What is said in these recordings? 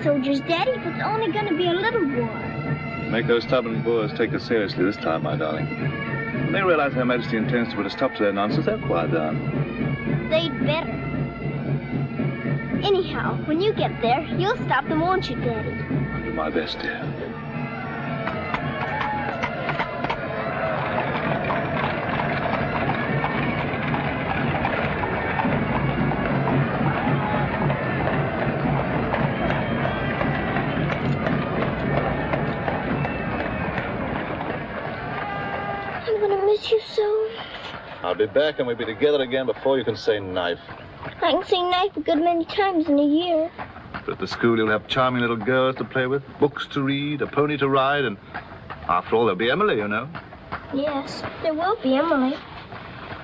soldiers, Daddy, if it's only going to be a little war. Make those stubborn Boers take us seriously this time, my darling. When they realize Her Majesty intends to put a stop to their nonsense, they'll quiet down. They'd better. Anyhow, when you get there, you'll stop them, won't you, Daddy? I'll do my best, dear. You so. I'll be back and we'll be together again before you can say knife. I can say knife a good many times in a year. But at the school you'll have charming little girls to play with, books to read, a pony to ride, and after all there'll be Emily, you know. Yes, there will be Emily.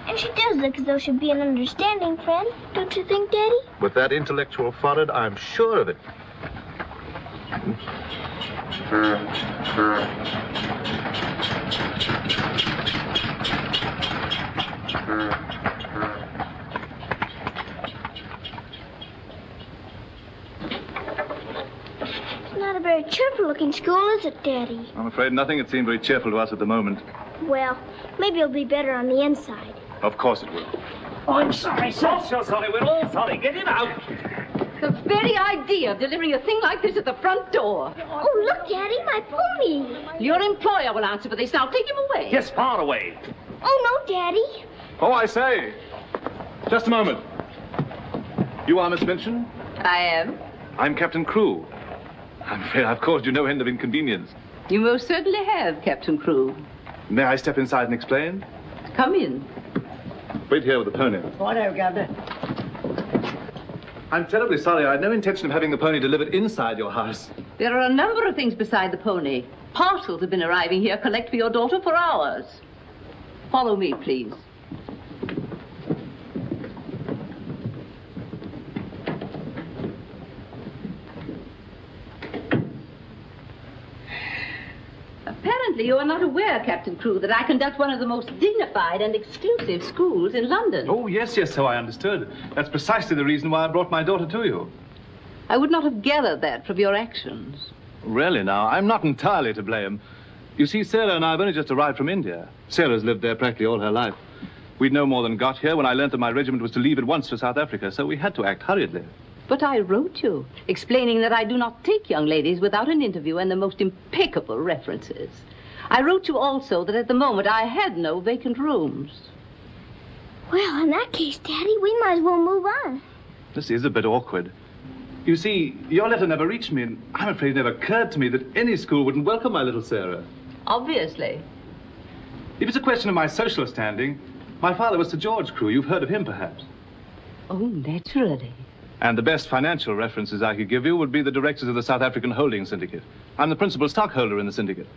And she does look as though she'd be an understanding friend, don't you think, Daddy? With that intellectual forehead, I'm sure of it. It's not a very cheerful-looking school, is it, Daddy? I'm afraid nothing had seemed very cheerful to us at the moment. Well, maybe it'll be better on the inside. Of course it will. Oh, I'm sorry, sir. So sorry. We're all sorry. Get him out. The very idea of delivering a thing like this at the front door. Oh, look, Daddy, my pony. Your employer will answer for this. Now take him away. Yes, far away. Oh, no, Daddy. Oh, I say. Just a moment. You are Miss Minchin? I am. I'm Captain Crewe. I'm afraid I've caused you no end of inconvenience. You most certainly have, Captain Crewe. May I step inside and explain? Come in. Wait here with the pony. Whatever, Governor. I'm terribly sorry. I had no intention of having the pony delivered inside your house. There are a number of things beside the pony. Parcels have been arriving here, collect for your daughter for hours. Follow me, please. Apparently, you are not aware, Captain Crewe, that I conduct one of the most dignified and exclusive schools in London. Oh, yes, so I understood. That's precisely the reason why I brought my daughter to you. I would not have gathered that from your actions. Really, now, I'm not entirely to blame. You see, Sarah and I have only just arrived from India. Sarah's lived there practically all her life. We'd no more than got here when I learnt that my regiment was to leave at once for South Africa, so we had to act hurriedly. But I wrote you, explaining that I do not take young ladies without an interview and the most impeccable references. I wrote you also that at the moment I had no vacant rooms. Well, in that case, Daddy, we might as well move on. This is a bit awkward. You see, your letter never reached me, and I'm afraid it never occurred to me that any school wouldn't welcome my little Sarah. Obviously. If it's a question of my social standing, my father was Sir George Crewe. You've heard of him, perhaps. Oh, naturally. And the best financial references I could give you would be the directors of the South African Holding Syndicate. I'm the principal stockholder in the syndicate.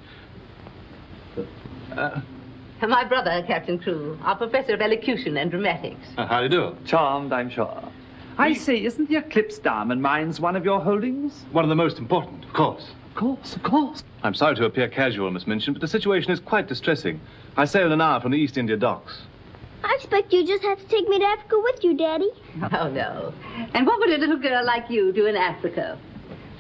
My brother, Captain Crewe, our professor of elocution and dramatics. How do you do? Charmed, I'm sure. I say, isn't the Eclipse Diamond Mines one of your holdings? One of the most important, of course. Of course. I'm sorry to appear casual, Miss Minchin, but the situation is quite distressing. I sail in an hour from the East India docks. I expect you just have to take me to Africa with you, Daddy. Oh, no. And what would a little girl like you do in Africa?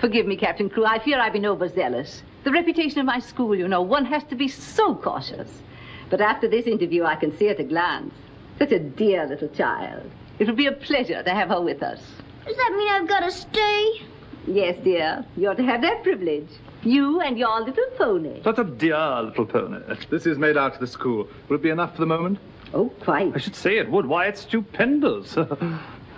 Forgive me, Captain Crewe. I fear I've been overzealous. The reputation of my school, you know, one has to be so cautious. But after this interview, I can see at a glance. Such a dear little child. It would be a pleasure to have her with us. Does that mean I've got to stay? Yes, dear. You're to have that privilege. You and your little pony. What a dear little pony. This is made out to the school. Will it be enough for the moment? Oh, quite. I should say it would. Why, it's stupendous.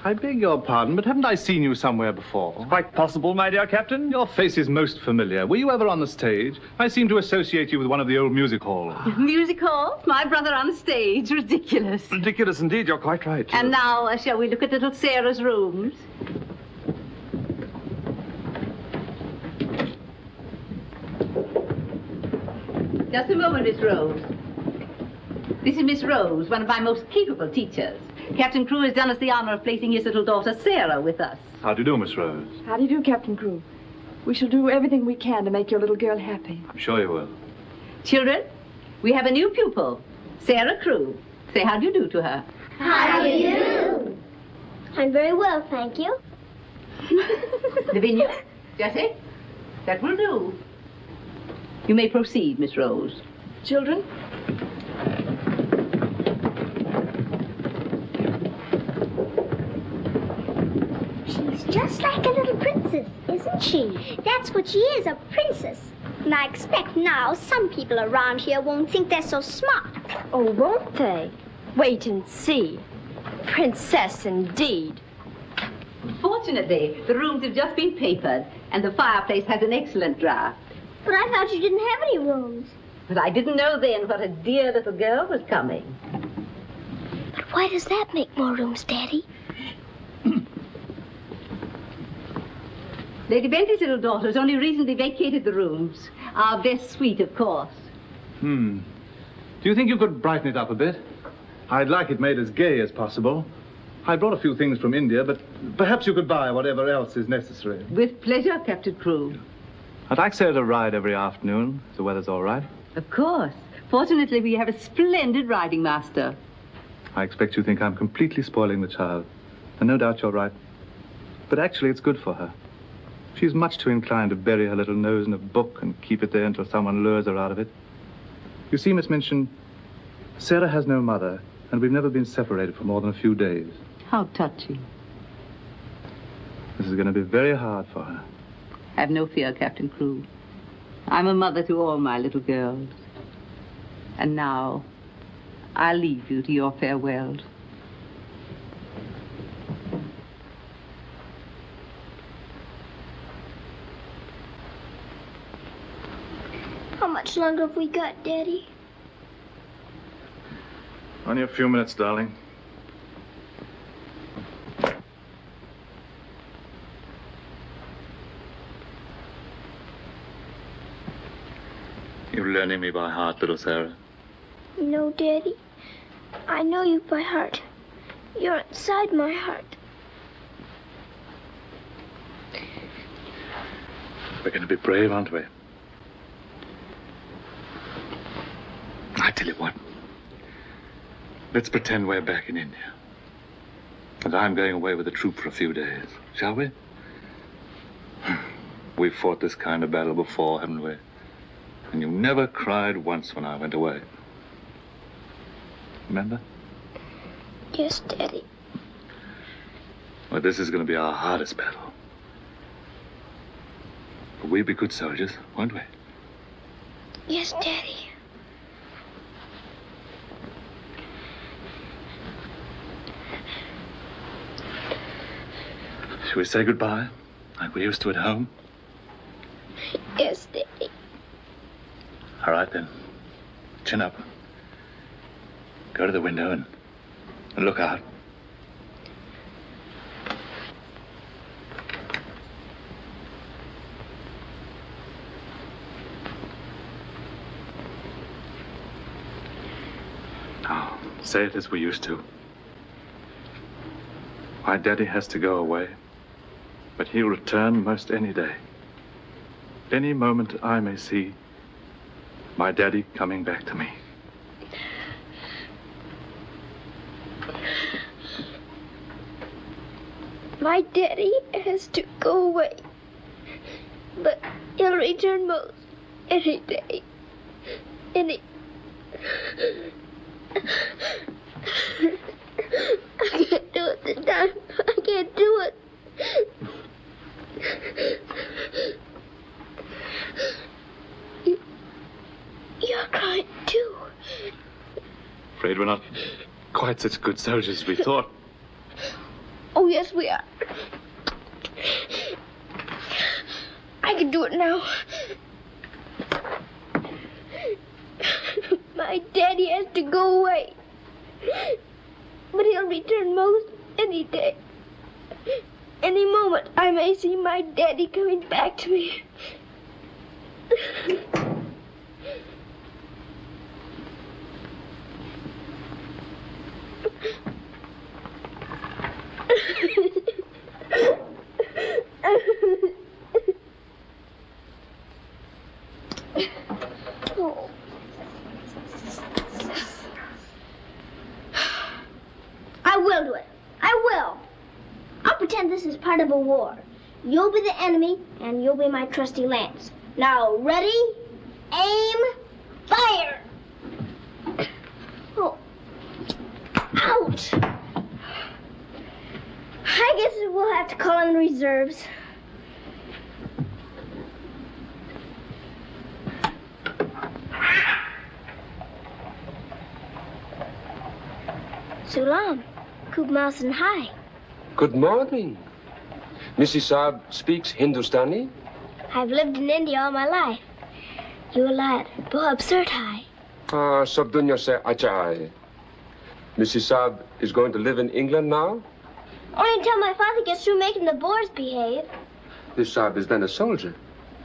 I beg your pardon, but haven't I seen you somewhere before? Quite possible, my dear Captain. Your face is most familiar. Were you ever on the stage? I seem to associate you with one of the old music halls. Music hall? My brother on the stage. Ridiculous. Ridiculous indeed. You're quite right. And now, shall we look at little Sarah's rooms? Just a moment, Miss Rose. This is Miss Rose, one of my most capable teachers. Captain Crewe has done us the honor of placing his little daughter, Sarah, with us. How do you do, Miss Rose? How do you do, Captain Crewe? We shall do everything we can to make your little girl happy. I'm sure you will. Children, we have a new pupil, Sarah Crewe. Say how do you do to her. How do you do? I'm very well, thank you. Lavinia, Jessie, that will do. You may proceed, Miss Rose. Children? She's just like a little princess, isn't she? That's what she is, a princess. And I expect now some people around here won't think they're so smart. Oh, won't they? Wait and see. Princess, indeed. Fortunately, the rooms have just been papered, and the fireplace has an excellent draft. But I thought you didn't have any rooms. But I didn't know then what a dear little girl was coming. But why does that make more rooms, Daddy? Lady Bentley's little daughter has only recently vacated the rooms. Our best suite, of course. Do you think you could brighten it up a bit? I'd like it made as gay as possible. I brought a few things from India, but perhaps you could buy whatever else is necessary. With pleasure, Captain Crewe. I'd like Sarah to ride every afternoon, if the weather's all right. Of course. Fortunately, we have a splendid riding master. I expect you think I'm completely spoiling the child. And no doubt you're right. But actually, it's good for her. She's much too inclined to bury her little nose in a book and keep it there until someone lures her out of it. You see, Miss Minchin, Sarah has no mother, and we've never been separated for more than a few days. How touching. This is going to be very hard for her. Have no fear, Captain Crewe. I'm a mother to all my little girls. And now, I'll leave you to your farewells. How much longer have we got, Daddy? Only a few minutes, darling. You're learning me by heart, little Sarah. No, Daddy. I know you by heart. You're inside my heart. We're going to be brave, aren't we? I tell you what. Let's pretend we're back in India. And I'm going away with the troop for a few days. Shall we? We've fought this kind of battle before, haven't we? And you never cried once when I went away. Remember? Yes, Daddy. Well, this is going to be our hardest battle. But we'll be good soldiers, won't we? Yes, Daddy. Shall we say goodbye, like we used to at home? Yes, Daddy. All right, then. Chin up. Go to the window and look out. Now, say it as we used to. My daddy has to go away, but he'll return most any day. Any moment I may see my daddy coming back to me. My daddy has to go away, but he'll return most any day. I can't do it this time. I can't do it. You're crying too. Afraid we're not quite such good soldiers as we thought. Oh, yes, we are. I can do it now. My daddy has to go away, but he'll return most any day. Any moment, I may see my daddy coming back to me. Oh. I will do it. I will. I'll pretend this is part of a war. You'll be the enemy, and you'll be my trusty lance. Now, ready, aim, fire! Oh. Ouch! I guess we'll have to call in reserves. Sulam, Kub Mouse and Hi. Good morning. Mrs. Saab speaks Hindustani? I've lived in India all my life. You lad, बहुत absurd hai. Sab dunya se acha hai. Mrs. Saab is going to live in England now? Only until my father gets through making the Boers behave. Mrs. Saab is then a soldier.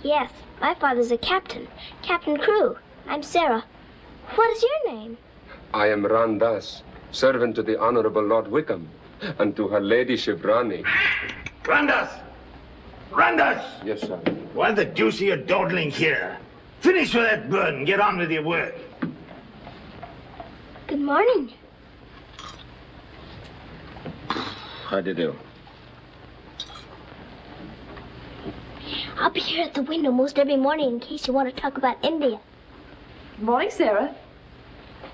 Yes, my father's a captain. Captain Crew. I'm Sarah. What is your name? I am Ran Das, servant to the Honorable Lord Wickham, and to her ladyship Rani. Randas! Randas! Yes, sir. Why the deuce are you dawdling here? Finish with that bird and get on with your work. Good morning. How do you do? I'll be here at the window most every morning in case you want to talk about India. Good morning, Sarah.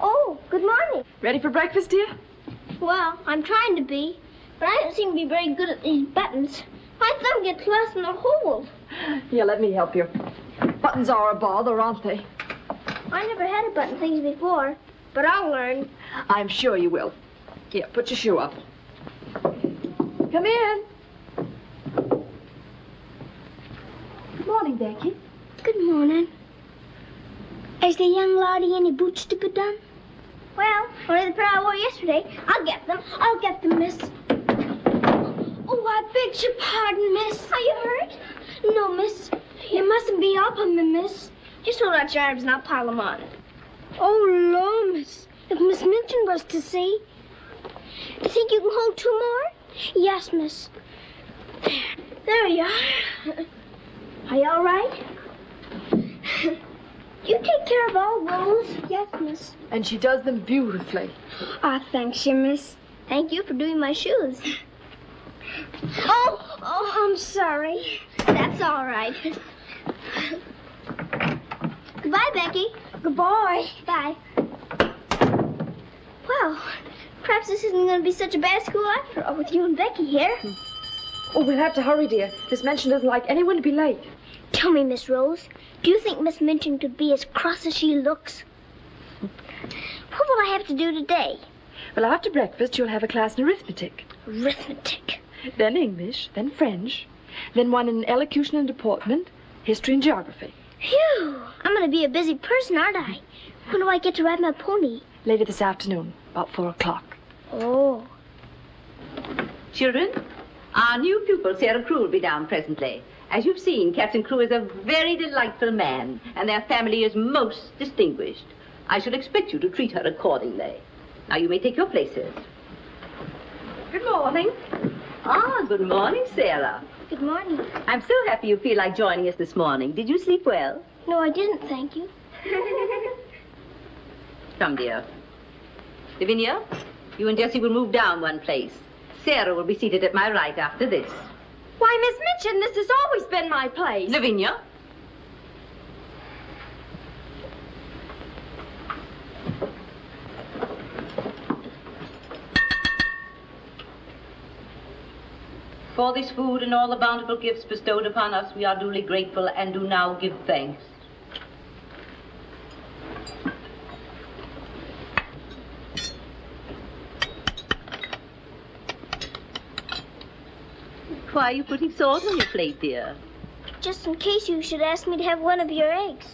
Oh, good morning. Ready for breakfast, dear? Well, I'm trying to be, but I don't seem to be very good at these buttons. My thumb gets lost in the hole. Here, let me help you. Buttons are a bother, aren't they? I never had to button things before, but I'll learn. I'm sure you will. Here, put your shoe up. Come in. Good morning, Becky. Good morning. Is the young laddie any boots to put on? Well, only the pair I wore yesterday. I'll get them. I'll get them, miss. Oh, I beg your pardon, miss. Are you hurt? No, miss. You mustn't be up on me, miss. Just hold out your arms and I'll pile them on. Oh, Lord, miss. If Miss Minchin was to see. Do you think you can hold two more? Yes, miss. There you are. Are you all right? You take care of all those? Yes, miss. And she does them beautifully. Ah, thanks, you, miss. Thank you for doing my shoes. Oh, I'm sorry. That's all right. Goodbye, Becky. Goodbye. Bye. Well, perhaps this isn't going to be such a bad school after all with you and Becky here. Oh, we'll have to hurry, dear. Miss Minchin doesn't like anyone to be late. Tell me, Miss Rose, do you think Miss Minchin could be as cross as she looks? What will I have to do today? Well, after breakfast, you'll have a class in arithmetic. Arithmetic. Then English, then French, then one in elocution and deportment, history and geography. Phew! I'm going to be a busy person, aren't I? When do I get to ride my pony? Later this afternoon, about 4 o'clock. Oh. Children, our new pupil, Sarah Crew, will be down presently. As you've seen, Captain Crew is a very delightful man, and their family is most distinguished. I shall expect you to treat her accordingly. Now, you may take your places. Good morning. Ah, good morning, Sarah. Good morning. I'm so happy you feel like joining us this morning. Did you sleep well? No, I didn't, thank you. Come, dear. Lavinia, you and Jessie will move down one place. Sarah will be seated at my right after this. Why, Miss Minchin, this has always been my place. Lavinia. For this food and all the bountiful gifts bestowed upon us, we are duly grateful and do now give thanks. Why are you putting salt on your plate, dear? Just in case you should ask me to have one of your eggs.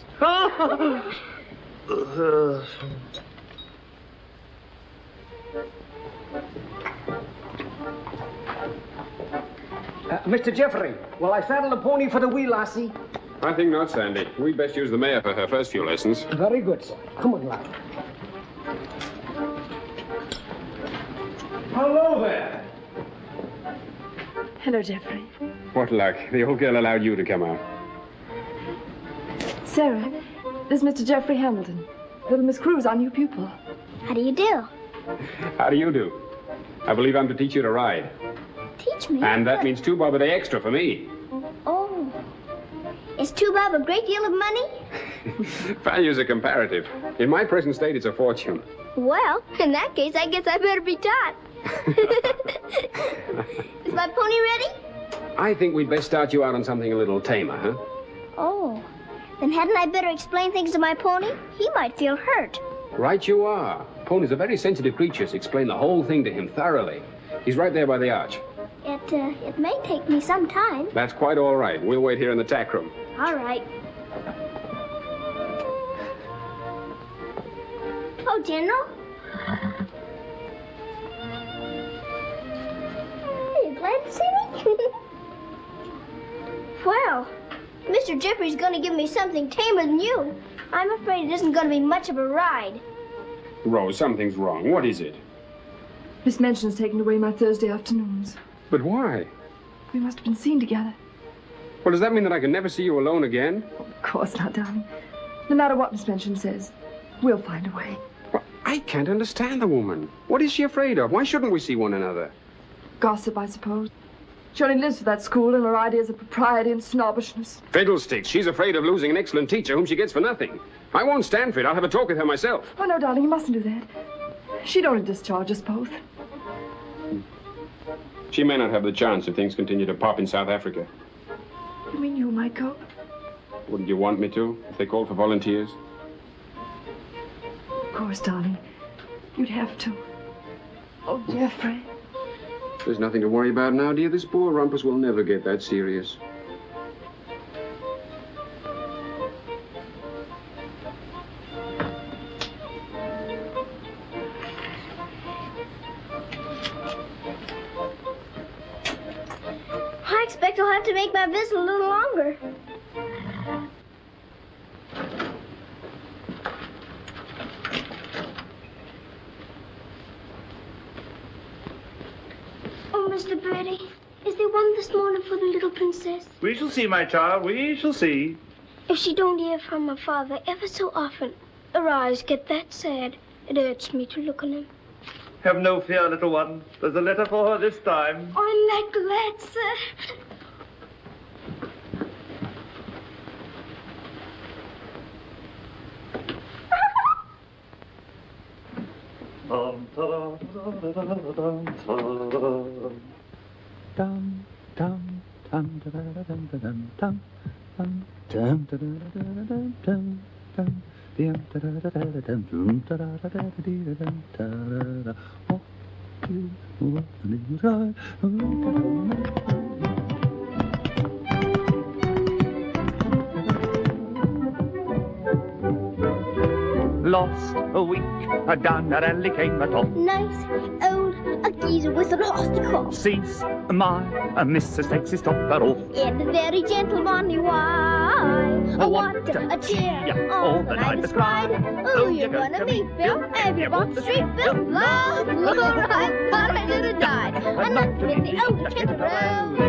Mr. Jeffrey, will I saddle the pony for the wee lassie? I think not, Sandy. We'd best use the mare for her first few lessons. Very good, sir. Come on, lad. Hello there. Hello, Jeffrey. What luck. The old girl allowed you to come out. Sarah, this is Mr. Jeffrey Hamilton. Little Miss Crew's our new pupil. How do you do? How do you do? I believe I'm to teach you to ride. Teach me. And that means 2 bob a day extra for me. Is 2 bob a great deal of money? Values are comparative. In my present state, it's a fortune. Well, in that case, I guess I better be taught. Is my pony ready? I think we'd best start you out on something a little tamer, huh? Oh, then hadn't I better explain things to my pony? He might feel hurt. Right you are. Ponies are very sensitive creatures. Explain the whole thing to him thoroughly. He's right there by the arch. It may take me some time. That's quite all right. We'll wait here in the tack room. All right. Oh, General. Are you glad to see me? Well, Mr. Jeffrey's going to give me something tamer than you. I'm afraid it isn't going to be much of a ride. Rose, something's wrong. What is it? Miss Minchin's taken away my Thursday afternoons. But why? We must have been seen together. Well, does that mean that I can never see you alone again? Of course not, darling. No matter what Miss Minchin says, we'll find a way. Well, I can't understand the woman. What is she afraid of? Why shouldn't we see one another? Gossip, I suppose. She only lives for that school and her ideas of propriety and snobbishness. Fiddlesticks. She's afraid of losing an excellent teacher whom she gets for nothing. I won't stand for it. I'll have a talk with her myself. Oh, no, darling, you mustn't do that. She'd only discharge us both. She may not have the chance if things continue to pop in South Africa. You mean you might go? Wouldn't you want me to, if they called for volunteers? Of course, darling. You'd have to. Oh, Jeffrey. There's nothing to worry about now, dear. This poor rumpus will never get that serious. I expect I'll have to make my visit a little longer. Oh, Mr. Birdie, is there one this morning for the little princess? We shall see, my child. We shall see. If she don't hear from her father ever so often, her eyes get that sad. It hurts me to look on them. Have no fear, little one. There's a letter for her this time. Oh, I'm that glad, sir. Lost a week, down that alley came a top. Nice old a geezer with an horse cough. Sees my Mrs. takes his topper off. In a very gentle bonny way. What a cheer all the night is cried. Oh, you're gonna meet Bill, and you're on the street, Bill. Love, I thought I should have died. I'm not in the old gentle road.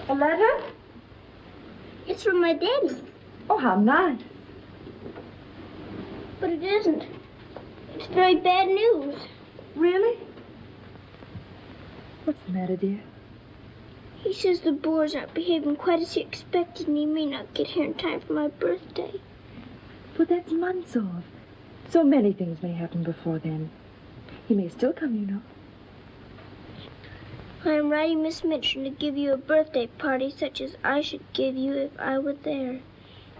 A letter? It's from my daddy. Oh, how nice. But it isn't. It's very bad news. Really? What's the matter, dear? He says the Boers aren't behaving quite as he expected, and he may not get here in time for my birthday. But that's months off. So many things may happen before then. He may still come, you know. I am writing Miss Minchin to give you a birthday party such as I should give you if I were there.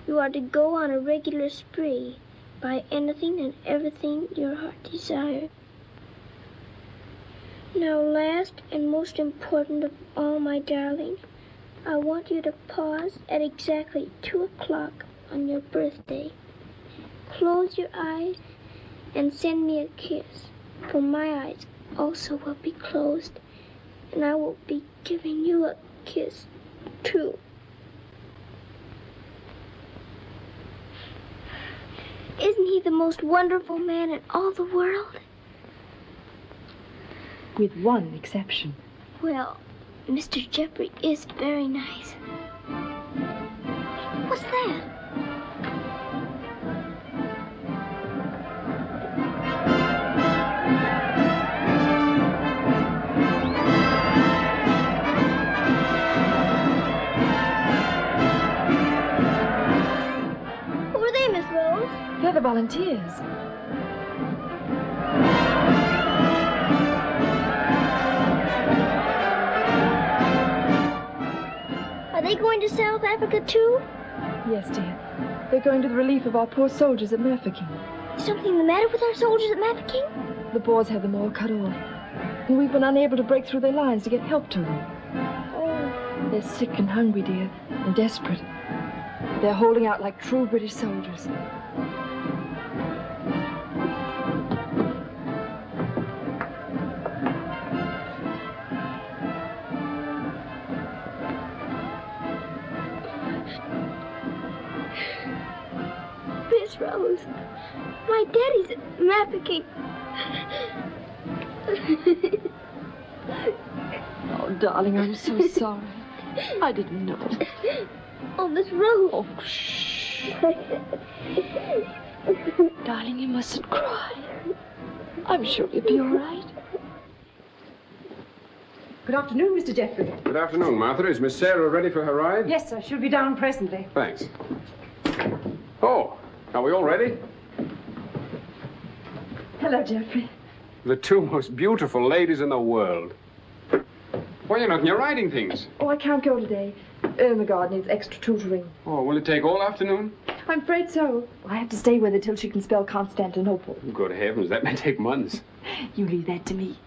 You are to go on a regular spree, buy anything and everything your heart desires. Now, last and most important of all, my darling, I want you to pause at exactly 2 o'clock on your birthday. Close your eyes and send me a kiss, for my eyes also will be closed. And I will be giving you a kiss, too. Isn't he the most wonderful man in all the world? With one exception. Well, Mr. Jeffrey is very nice. What's that? volunteers. Are they going to South Africa too? Yes, dear. They're going to the relief of our poor soldiers at Mafeking. Is something the matter with our soldiers at Mafeking? The Boers had them all cut off. And we've been unable to break through their lines to get help to them. Oh. They're sick and hungry, dear, and desperate. They're holding out like true British soldiers. Miss Rose, my daddy's at Mafeking. Oh, darling, I'm so sorry. I didn't know. Oh, Miss Rose. Oh, shh. Darling, you mustn't cry. I'm sure you'll be all right. Good afternoon, Mr. Jeffrey. Good afternoon, Martha. Is Miss Sarah ready for her ride? Yes, sir. She'll be down presently. Thanks. Oh, are we all ready? Hello, Jeffrey. The two most beautiful ladies in the world. Why, you're not in your riding things. Oh, I can't go today. Ermengarde needs extra tutoring. Oh, will it take all afternoon? I'm afraid so. I have to stay with her till she can spell Constantinople. Good heavens, that may take months. You leave that to me.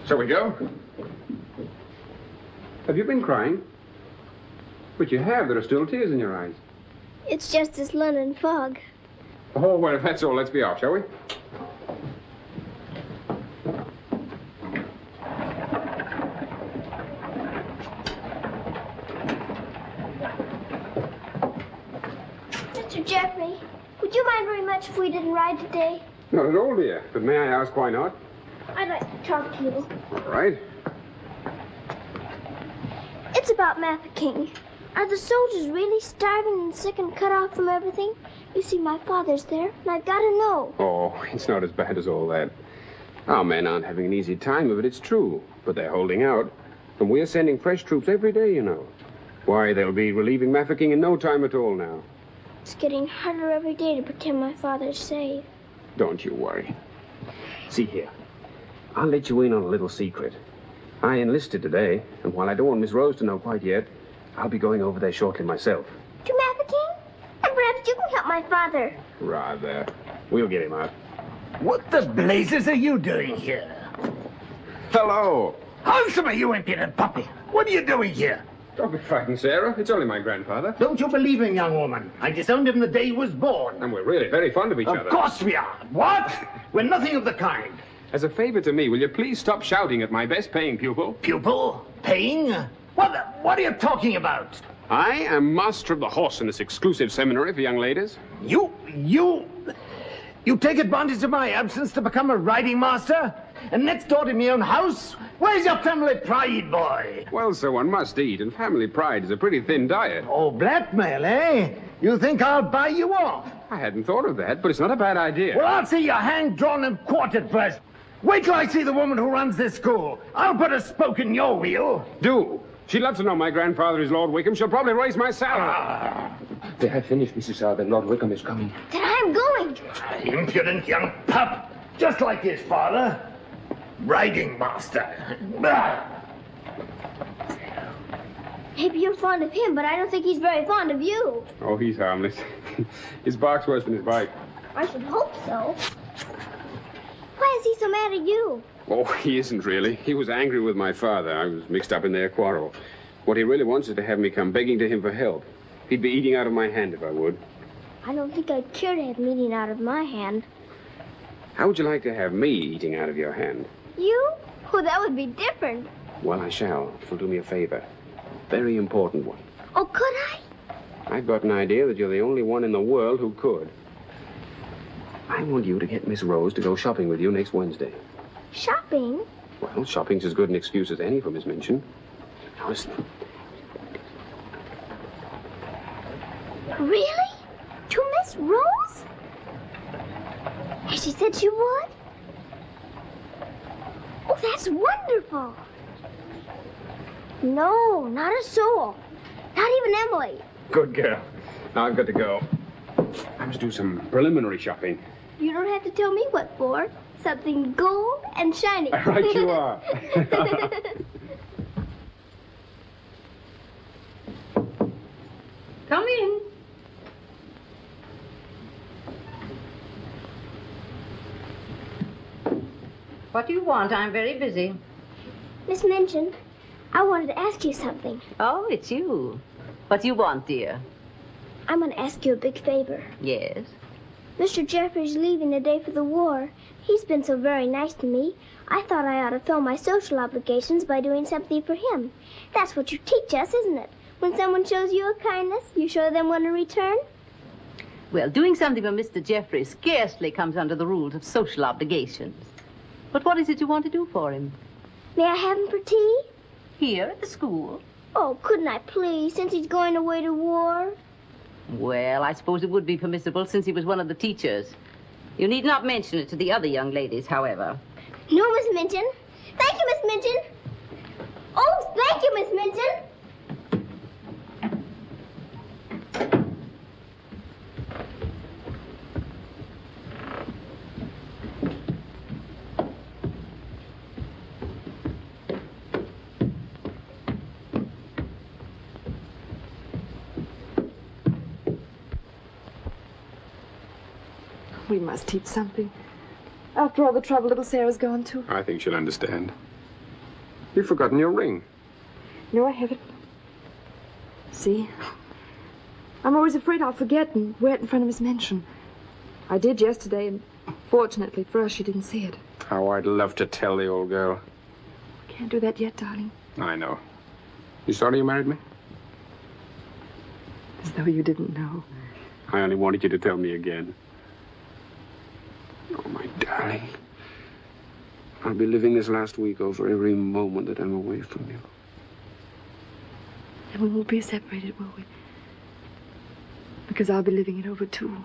Shall we go? Have you been crying? But you have. There are still tears in your eyes. It's just this London fog. Oh, well, if that's all, let's be off, shall we? Mr. Jeffrey, would you mind very much if we didn't ride today? Not at all, dear. But may I ask why not? I'd like to talk to you. All right. It's about Mafeking. Are the soldiers really starving and sick and cut off from everything? You see, my father's there, and I've got to know. Oh, it's not as bad as all that. Our men aren't having an easy time of it, it's true. But they're holding out. And we're sending fresh troops every day, you know. Why, they'll be relieving Mafeking in no time at all now. It's getting harder every day to pretend my father's safe. Don't you worry. See here. I'll let you in on a little secret. I enlisted today, and while I don't want Miss Rose to know quite yet, I'll be going over there shortly myself. To Mafeking? And perhaps you can help my father. Rather. We'll get him out. What the blazes are you doing here? Hello. Answer me, you impudent puppy. What are you doing here? Don't be frightened, Sarah. It's only my grandfather. Don't you believe him, young woman? I disowned him the day he was born. And we're really very fond of each other. Of course we are. What? We're nothing of the kind. As a favor to me, will you please stop shouting at my best-paying pupil? Pupil? Paying? What are you talking about? I am master of the horse in this exclusive seminary for young ladies. You take advantage of my absence to become a riding master? And next door to my own house? Where's your family pride, boy? Well, sir, one must eat, and family pride is a pretty thin diet. Oh, blackmail, eh? You think I'll buy you off? I hadn't thought of that, but it's not a bad idea. Well, I'll see you hanged, drawn, and quartered first. Wait till I see the woman who runs this school. I'll put a spoke in your wheel. Do. She'd love to know my grandfather is Lord Wickham. She'll probably raise my salary. They have finished, Mrs. Then Lord Wickham is coming. Then I'm going. Impudent young pup. Just like his father. Riding master. Maybe you're fond of him, but I don't think he's very fond of you. Oh, he's harmless. His bark's worse than his bite. I should hope so. Why is he so mad at you? Oh, he isn't really. He was angry with my father. I was mixed up in their quarrel. What he really wants is to have me come begging to him for help. He'd be eating out of my hand if I would. I don't think I'd care to have meat eaten out of my hand. How would you like to have me eating out of your hand? You? Oh, that would be different. Well, I shall, if you'll do me a favor. Very important one. Oh, could I? I've got an idea that you're the only one in the world who could. I want you to get Miss Rose to go shopping with you next Wednesday. Shopping? Well, shopping's as good an excuse as any for Miss Minchin. Now, listen. Really? To Miss Rose? Has she said she would? Oh, that's wonderful. No, not a soul. Not even Emily. Good girl. Now I've got to go. I must do some preliminary shopping. You don't have to tell me what for. Something gold and shiny. Right you are. Come in. What do you want? I'm very busy. Miss Minchin, I wanted to ask you something. Oh, it's you. What do you want, dear? I'm going to ask you a big favor. Yes? Mr. Jeffrey's leaving the day for the war. He's been so very nice to me. I thought I ought to fill my social obligations by doing something for him. That's what you teach us, isn't it? When someone shows you a kindness, you show them one in return? Well, doing something for Mr. Jeffrey scarcely comes under the rules of social obligations. But what is it you want to do for him? May I have him for tea? Here at the school? Oh, couldn't I please, since he's going away to war? Well, I suppose it would be permissible since he was one of the teachers. You need not mention it to the other young ladies, however. No, Miss Minchin. Thank you, Miss Minchin. Oh, thank you, Miss Minchin. We must teach something. After all the trouble little Sarah's gone to. I think she'll understand. You've forgotten your ring. No, I haven't. See? I'm always afraid I'll forget and wear it in front of Miss Minchin. I did yesterday, and fortunately for us, she didn't see it. How I'd love to tell the old girl. Can't do that yet, darling. I know. You sorry you married me? As though you didn't know. I only wanted you to tell me again. Oh, my darling. I'll be living this last week over every moment that I'm away from you. And we won't be separated, will we? Because I'll be living it over, too.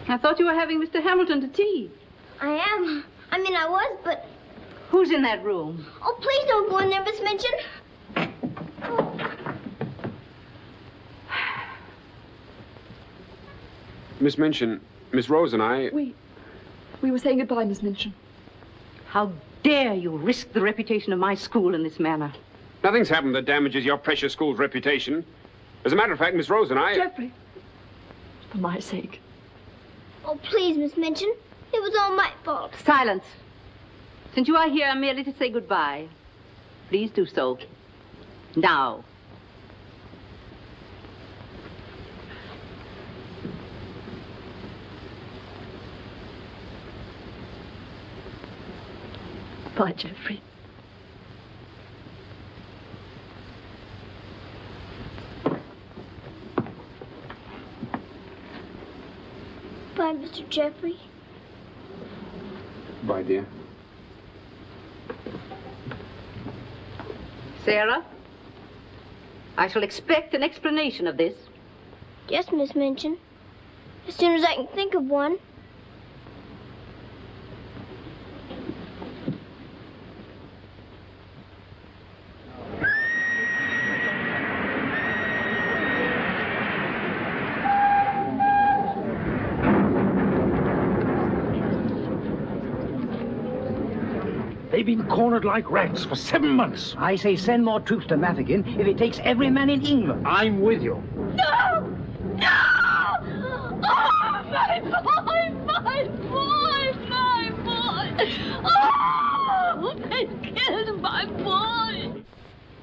I thought you were having Mr. Hamilton to tea. I am. I mean, I was, but... Who's in that room? Oh, please don't go in there, Miss Minchin. Miss Minchin, Miss Rose and I... We were saying goodbye, Miss Minchin. How dare you risk the reputation of my school in this manner? Nothing's happened that damages your precious school's reputation. As a matter of fact, Miss Rose and I... Jeffrey, for my sake. Oh, please, Miss Minchin. It was all my fault. Silence. Since you are here merely to say goodbye, please do so. Now. Bye, Jeffrey. Bye, Mr. Jeffrey. Bye, dear. Sarah, I shall expect an explanation of this. Yes, Miss Minchin. As soon as I can think of one. They've been cornered like rats for 7 months. I say send more troops to Mafeking if it takes every man in England. I'm with you. No! No! Oh, my boy! My boy! My boy! Oh! They killed my boy!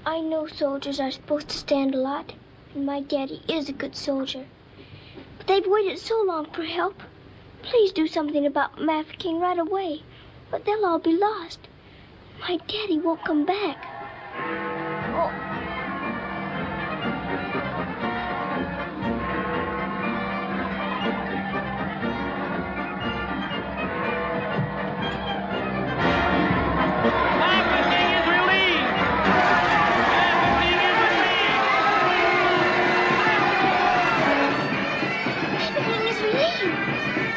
I know soldiers are supposed to stand a lot, and my daddy is a good soldier. But they've waited so long for help. Please do something about Mafeking right away, or they'll all be lost. My daddy won't come back. Oh.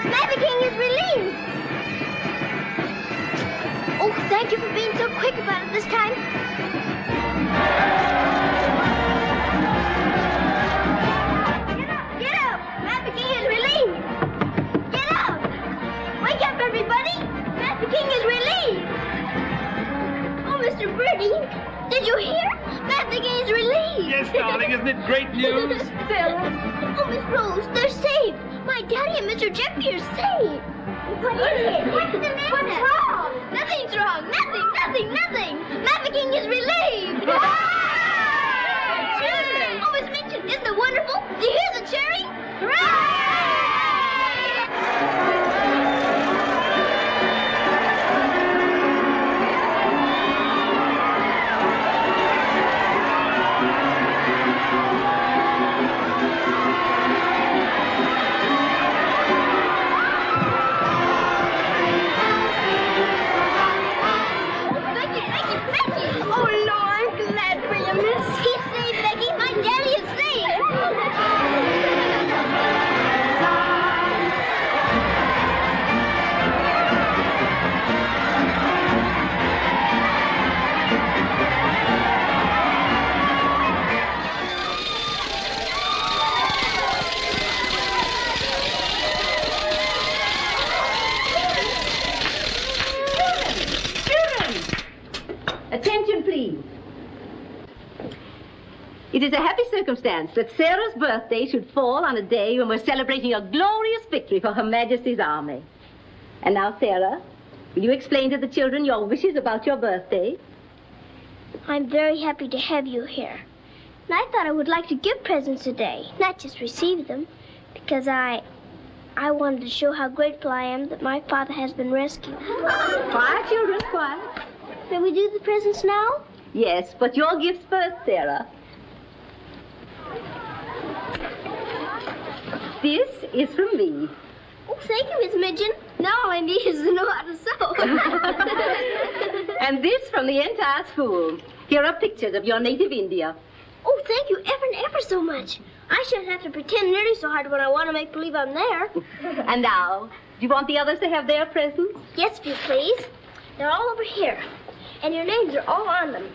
Mafeking is relieved! Mr. Jeff, you're safe. What is it? What's the matter? What's wrong? Nothing's wrong. Nothing. Maverick is relieved. Children! Oh, Miss Minchin, isn't it wonderful? Do you hear the cheering? Hooray! Attention, please. It is a happy circumstance that Sarah's birthday should fall on a day when we're celebrating a glorious victory for Her Majesty's army. And now, Sarah, will you explain to the children your wishes about your birthday? I'm very happy to have you here. And I thought I would like to give presents today, not just receive them, because I wanted to show how grateful I am that my father has been rescued. Quiet, children, quiet. May we do the presents now? Yes, but your gifts first, Sarah. This is from me. Oh, thank you, Miss Minchin. Now all I need is to know how to sew. And this from the entire school. Here are pictures of your native India. Oh, thank you ever and ever so much. I shan't have to pretend nearly so hard when I want to make believe I'm there. And now, do you want the others to have their presents? Yes, if you please. They're all over here. And your names are all on them.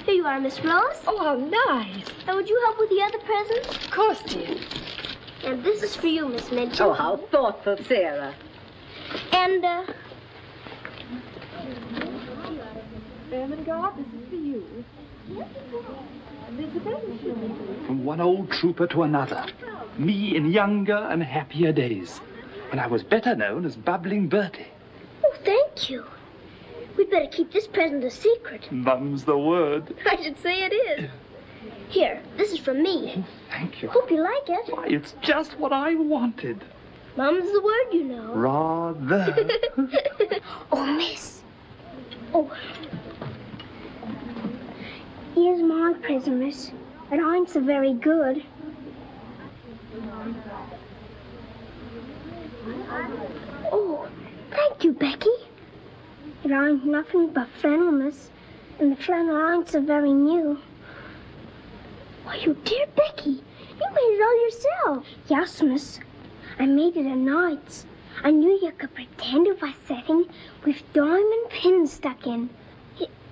Here you are, Miss Rose. Oh, how nice. And would you help with the other presents? Of course, dear. And this is for you, Miss Minchin. Oh, how thoughtful, Sarah. And, Ermengarde, this is for you. From one old trooper to another. Me in younger and happier days, when I was better known as Bubbling Bertie. Oh, thank you. We'd better keep this present a secret. Mum's the word. I should say it is. Here, this is from me. Thank you. Hope you like it. Why, it's just what I wanted. Mum's the word, you know. Rather. Oh, miss. Oh. Here's my present, miss. It ain't so very good. Oh, thank you, Becky. It ain't nothing but flannel, miss. And the flannel ain't so very new. Why, you dear Becky, you made it all yourself. Yes, miss. I made it at nights. I knew you could pretend it was setting with diamond pins stuck in.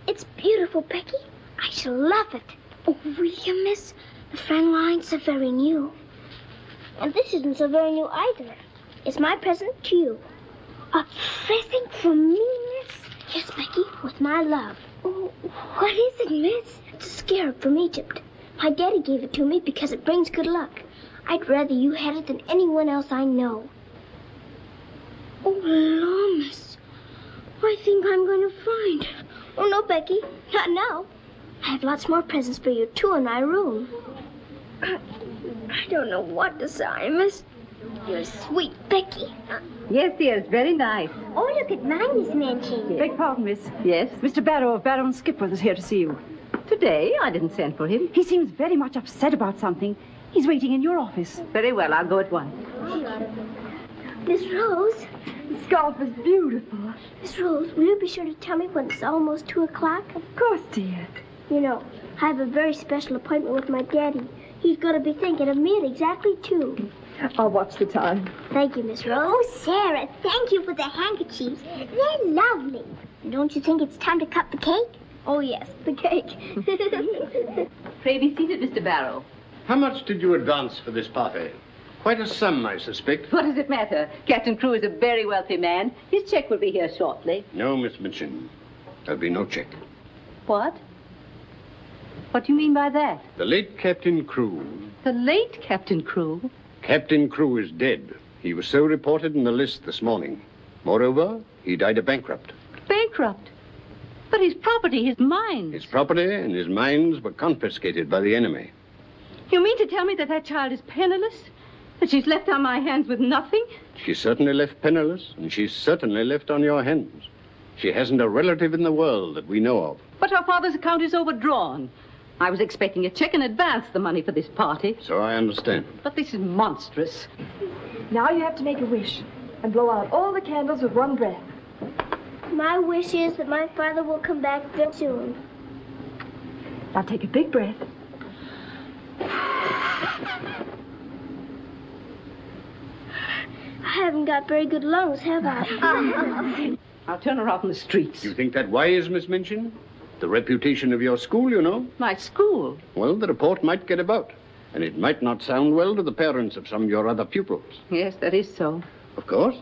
It's beautiful, Becky. I shall love it. Oh, will you, miss? The flannel ain't so very new. And this isn't so very new either. It's my present to you. A present from me, miss? Yes, Becky, with my love. Oh, what is it, miss? It's a scarab from Egypt. My daddy gave it to me because it brings good luck. I'd rather you had it than anyone else I know. Oh, Lord, miss. I think I'm going to find it. Oh, no, Becky. Not now. I have lots more presents for you, too, in my room. I don't know what to say, miss. You're sweet, Becky. Yes, dear, it's very nice. Oh, look at mine, Miss Minchin. Beg pardon, miss. Yes? Mr. Barrow of Barrow and Skipworth is here to see you. Today, I didn't send for him. He seems very much upset about something. He's waiting in your office. Very well, I'll go at once. Miss Rose. The scarf is beautiful. Miss Rose, will you be sure to tell me when it's almost 2 o'clock? Of course, dear. You know, I have a very special appointment with my daddy. He's going to be thinking of me at exactly 2. I'll watch the time. Thank you, Miss Rose. Oh, Sarah, thank you for the handkerchiefs. They're lovely. Don't you think it's time to cut the cake? Oh, yes, the cake. Pray be seated, Mr. Barrow. How much did you advance for this party? Quite a sum, I suspect. What does it matter? Captain Crewe is a very wealthy man. His check will be here shortly. No, Miss Minchin. There'll be no check. What? What do you mean by that? The late Captain Crewe. The late Captain Crewe? Captain Crewe is dead. He was so reported in the list this morning. Moreover, he died a bankrupt. Bankrupt? But his property, his mines. His property and his mines were confiscated by the enemy. You mean to tell me that that child is penniless? That she's left on my hands with nothing? She's certainly left penniless, and she's certainly left on your hands. She hasn't a relative in the world that we know of. But her father's account is overdrawn. I was expecting a check in advance, the money for this party. So I understand. But this is monstrous. Now you have to make a wish and blow out all the candles with one breath. My wish is that my father will come back very soon. Now take a big breath. I haven't got very good lungs, have I? I'll turn her out in the streets. You think that wise, Miss Minchin? The reputation of your school, you know. My school? Well, the report might get about, and it might not sound well to the parents of some of your other pupils. Yes, that is so. Of course.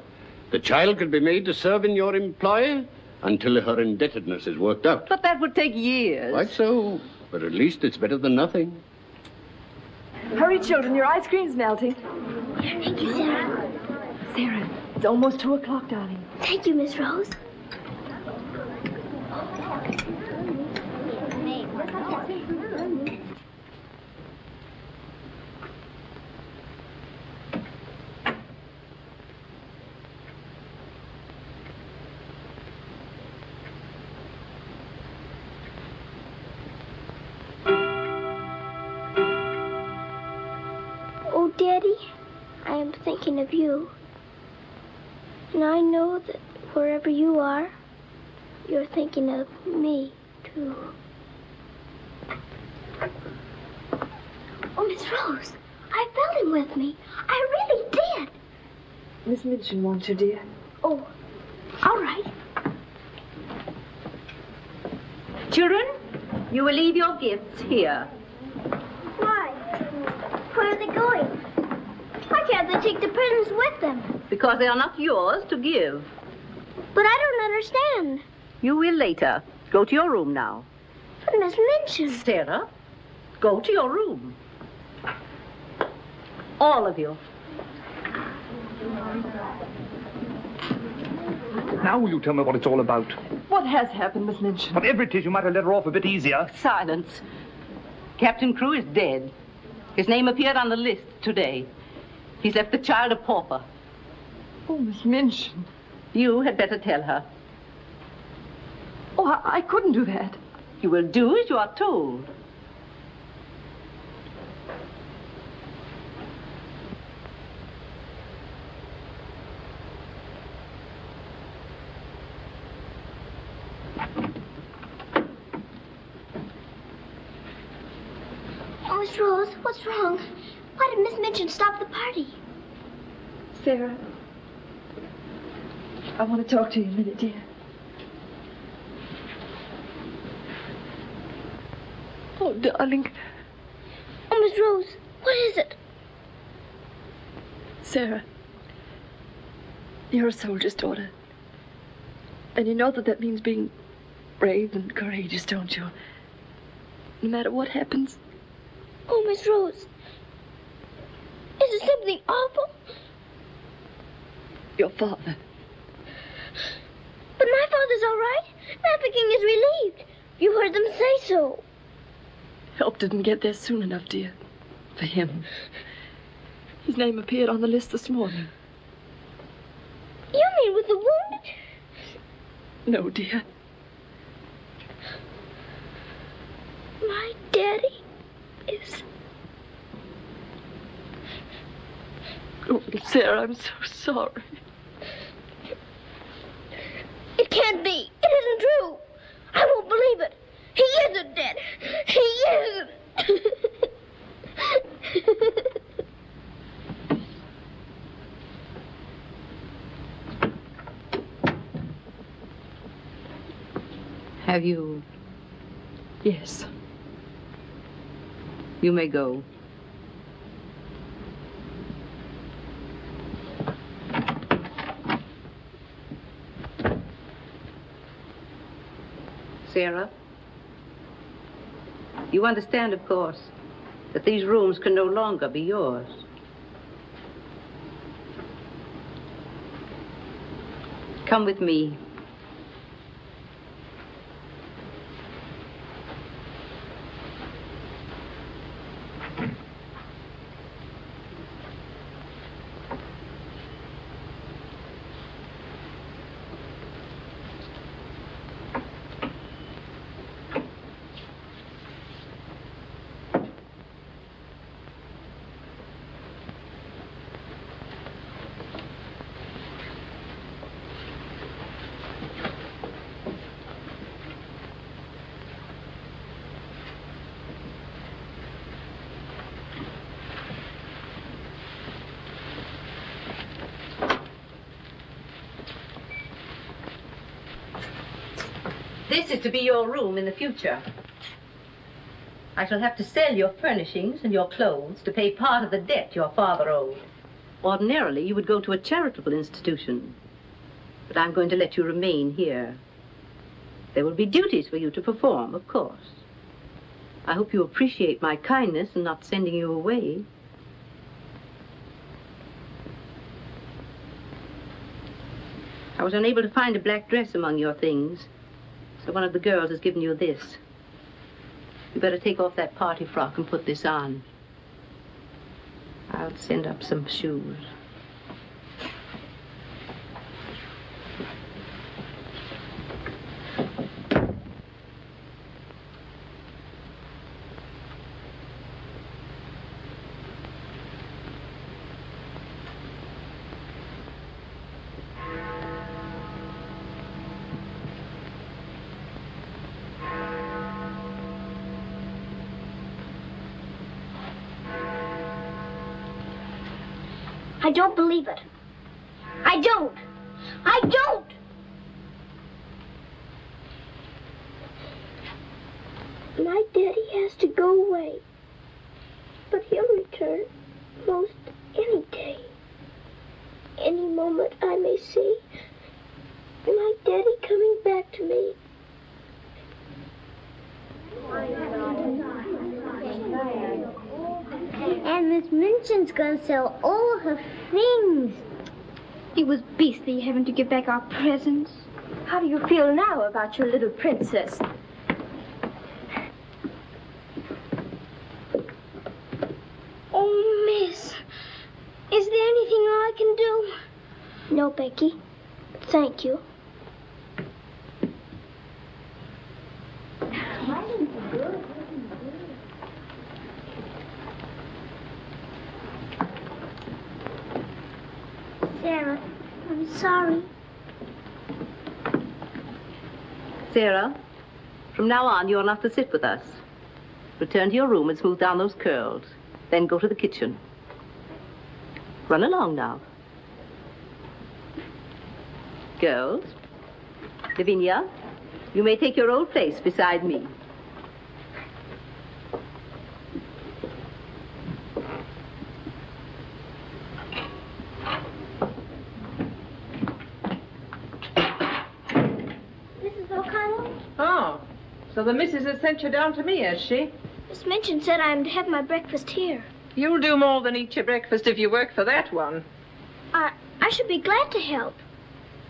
The child could be made to serve in your employ until her indebtedness is worked out. But that would take years. Quite so. But at least it's better than nothing. Hurry, children, your ice cream's melting. Thank you, Sarah. Sarah, it's almost 2 o'clock, darling. Thank you, Miss Rose. Oh, Daddy, I am thinking of you. And I know that wherever you are, you're thinking of me, too. Oh, Miss Rose, I felt him with me. I really did. Miss Minchin wants you, dear. Oh, all right. Children, you will leave your gifts here. Why? Where are they going? Why can't they take the presents with them? Because they are not yours to give. But I don't understand. You will later. Go to your room now. But Miss Minchin. Sarah, go to your room. All of you. Now will you tell me what it's all about? What has happened, Miss Minchin? Whatever it is, you might have let her off a bit easier. Silence. Captain Crewe is dead. His name appeared on the list today. He's left the child a pauper. Oh, Miss Minchin. You had better tell her. Oh, I couldn't do that. You will do as you are told. Oh, Miss Rose, what's wrong? Why did Miss Minchin stop the party? Sarah, I want to talk to you a minute, dear. Oh, darling. Oh, Miss Rose, what is it? Sarah, you're a soldier's daughter. And you know that that means being brave and courageous, don't you? No matter what happens. Oh, Miss Rose, is it something awful? Your father. But my father's all right. Trafficking is relieved. You heard them say so. Help didn't get there soon enough, dear. For him. His name appeared on the list this morning. You mean with the wound? No, dear. My daddy is... Oh, Sarah, I'm so sorry. It can't be. It isn't true. I won't believe it. He isn't dead. He isn't. Have you? Yes. You may go. Sarah, you understand, of course, that these rooms can no longer be yours. Come with me. This is to be your room in the future. I shall have to sell your furnishings and your clothes to pay part of the debt your father owed. Ordinarily, you would go to a charitable institution. But I'm going to let you remain here. There will be duties for you to perform, of course. I hope you appreciate my kindness in not sending you away. I was unable to find a black dress among your things, so one of the girls has given you this. You better take off that party frock and put this on. I'll send up some shoes. I don't believe it. I don't. I don't. My daddy has to go away. But he'll return most any day. Any moment I may see my daddy coming back to me. And Miss Minchin's gonna sell all her things. It was beastly having to give back our presents. How do you feel now about your little princess? Oh, Miss, is there anything I can do? No, Becky. Thank you. Sarah, I'm sorry. Sarah, from now on, you're not to sit with us. Return to your room and smooth down those curls. Then go to the kitchen. Run along now. Girls, Lavinia, you may take your old place beside me. Mrs. O'Connell? Oh, so the missus has sent you down to me, has she? Miss Minchin said I'm to have my breakfast here. You'll do more than eat your breakfast if you work for that one. I should be glad to help.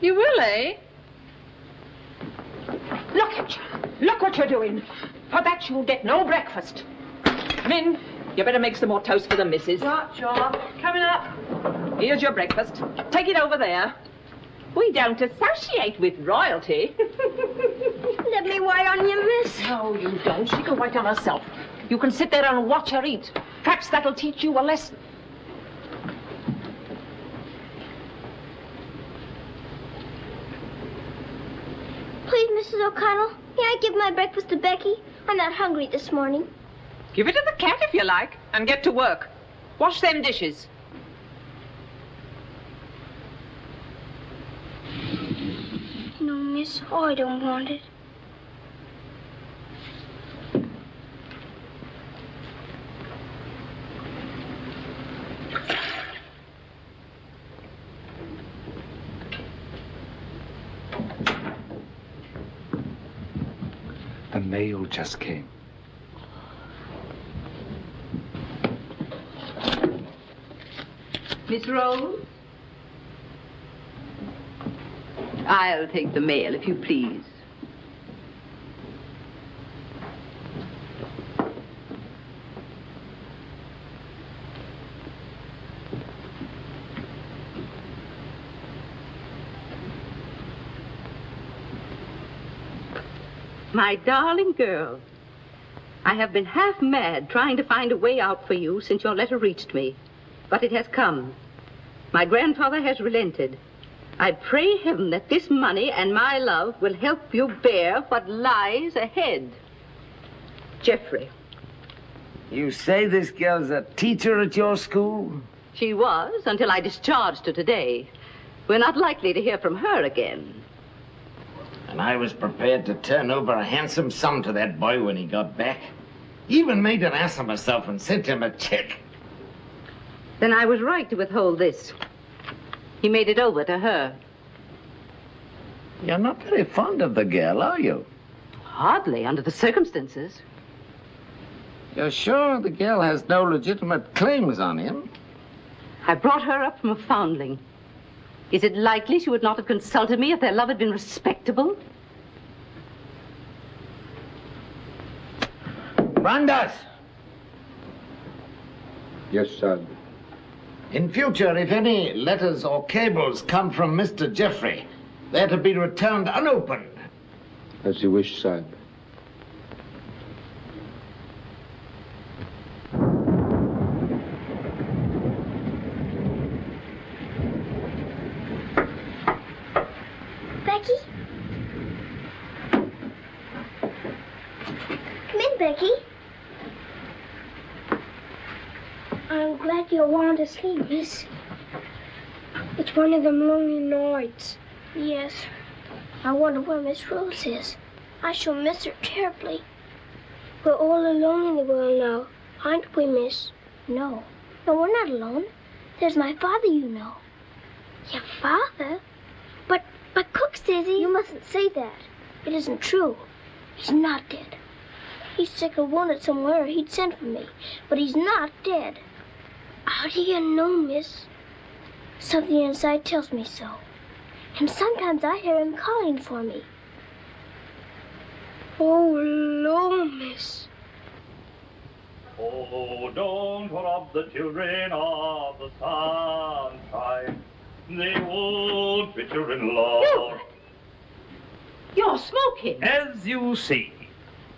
You will, eh? Look at you. Look what you're doing. For that you'll get no breakfast. Come in. You better make some more toast for the missus. Right, sure. Coming up. Here's your breakfast. Take it over there. We don't associate with royalty. Let me wait on you, miss. No, you don't. She can wait on herself. You can sit there and watch her eat. Perhaps that'll teach you a lesson. Please, Mrs. O'Connell, may I give my breakfast to Becky? I'm not hungry this morning. Give it to the cat if you like, and get to work. Wash them dishes. No, miss, I don't want it. The mail just came. Miss Rose? I'll take the mail, if you please. My darling girl, I have been half mad trying to find a way out for you since your letter reached me. But it has come. My grandfather has relented. I pray heaven that this money and my love will help you bear what lies ahead. Geoffrey. You say this girl's a teacher at your school? She was, until I discharged her today. We're not likely to hear from her again. And I was prepared to turn over a handsome sum to that boy when he got back. Even made an ass of myself and sent him a check. Then I was right to withhold this. He made it over to her. You're not very fond of the girl, are you? Hardly, under the circumstances. You're sure the girl has no legitimate claims on him? I brought her up from a foundling. Is it likely she would not have consulted me if their love had been respectable? Brandas! Yes, sir. In future, if any letters or cables come from Mr. Geoffrey, they're to be returned unopened. As you wish, sir. Becky? Come in, Becky. I'm glad you want to sleep, miss. It's one of them lonely nights. Yes. I wonder where Miss Rose is. I shall miss her terribly. We're all alone in the world now, aren't we, miss? No. No, we're not alone. There's my father, you know. Your father? But Cook says he... You mustn't say that. It isn't true. He's not dead. He's sick or wounded somewhere, or he'd send for me. But he's not dead. How do you know, miss? Something inside tells me so. And sometimes I hear him calling for me. Oh, Lord, miss. Oh, don't rob the children of the sunshine. They won't fit your in-law. You're smoking. As you see,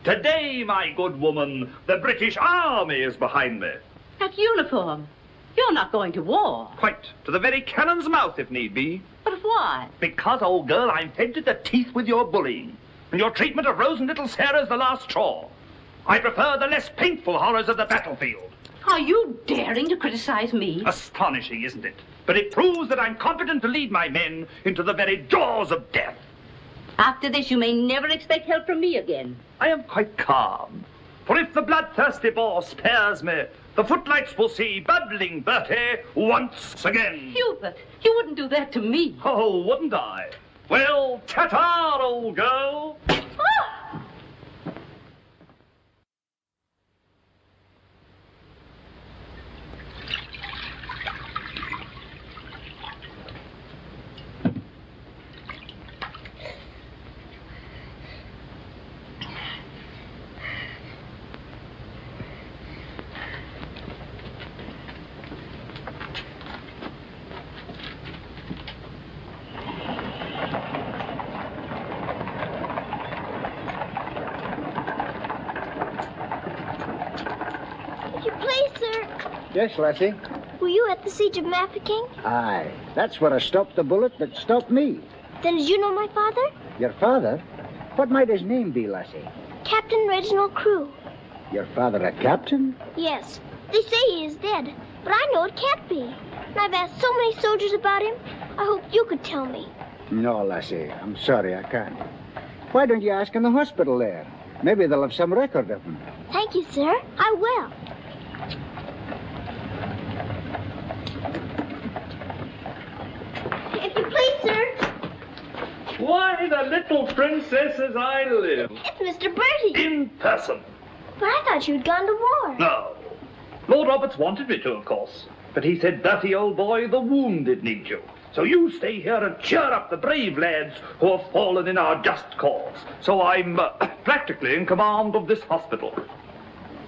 today, my good woman, the British Army is behind me. That uniform. You're not going to war. Quite. To the very cannon's mouth, if need be. But why? Because, old girl, I'm fed to the teeth with your bullying. And your treatment of Rose and little Sarah's the last straw. I prefer the less painful horrors of the battlefield. Are you daring to criticize me? Astonishing, isn't it? But it proves that I'm competent to lead my men into the very jaws of death. After this, you may never expect help from me again. I am quite calm. For if the bloodthirsty Boer spares me, the footlights will see bubbling Bertie once again. Hubert, you wouldn't do that to me. Oh, wouldn't I? Well, ta-ta, old girl. Yes, Lassie? Were you at the siege of Mafeking? Aye. That's where I stopped the bullet that stopped me. Then did you know my father? Your father? What might his name be, Lassie? Captain Reginald Crewe. Your father a captain? Yes. They say he is dead, but I know it can't be. And I've asked so many soldiers about him. I hope you could tell me. No, Lassie. I'm sorry, I can't. Why don't you ask in the hospital there? Maybe they'll have some record of him. Thank you, sir. I will. If you please, sir. Why, the little princess as I live. It's Mr. Bertie. In person. But I thought you'd gone to war. No. Lord Roberts wanted me to, of course. But he said, Bertie, old boy, the wounded need you. So you stay here and cheer up the brave lads who have fallen in our just cause. So I'm practically in command of this hospital.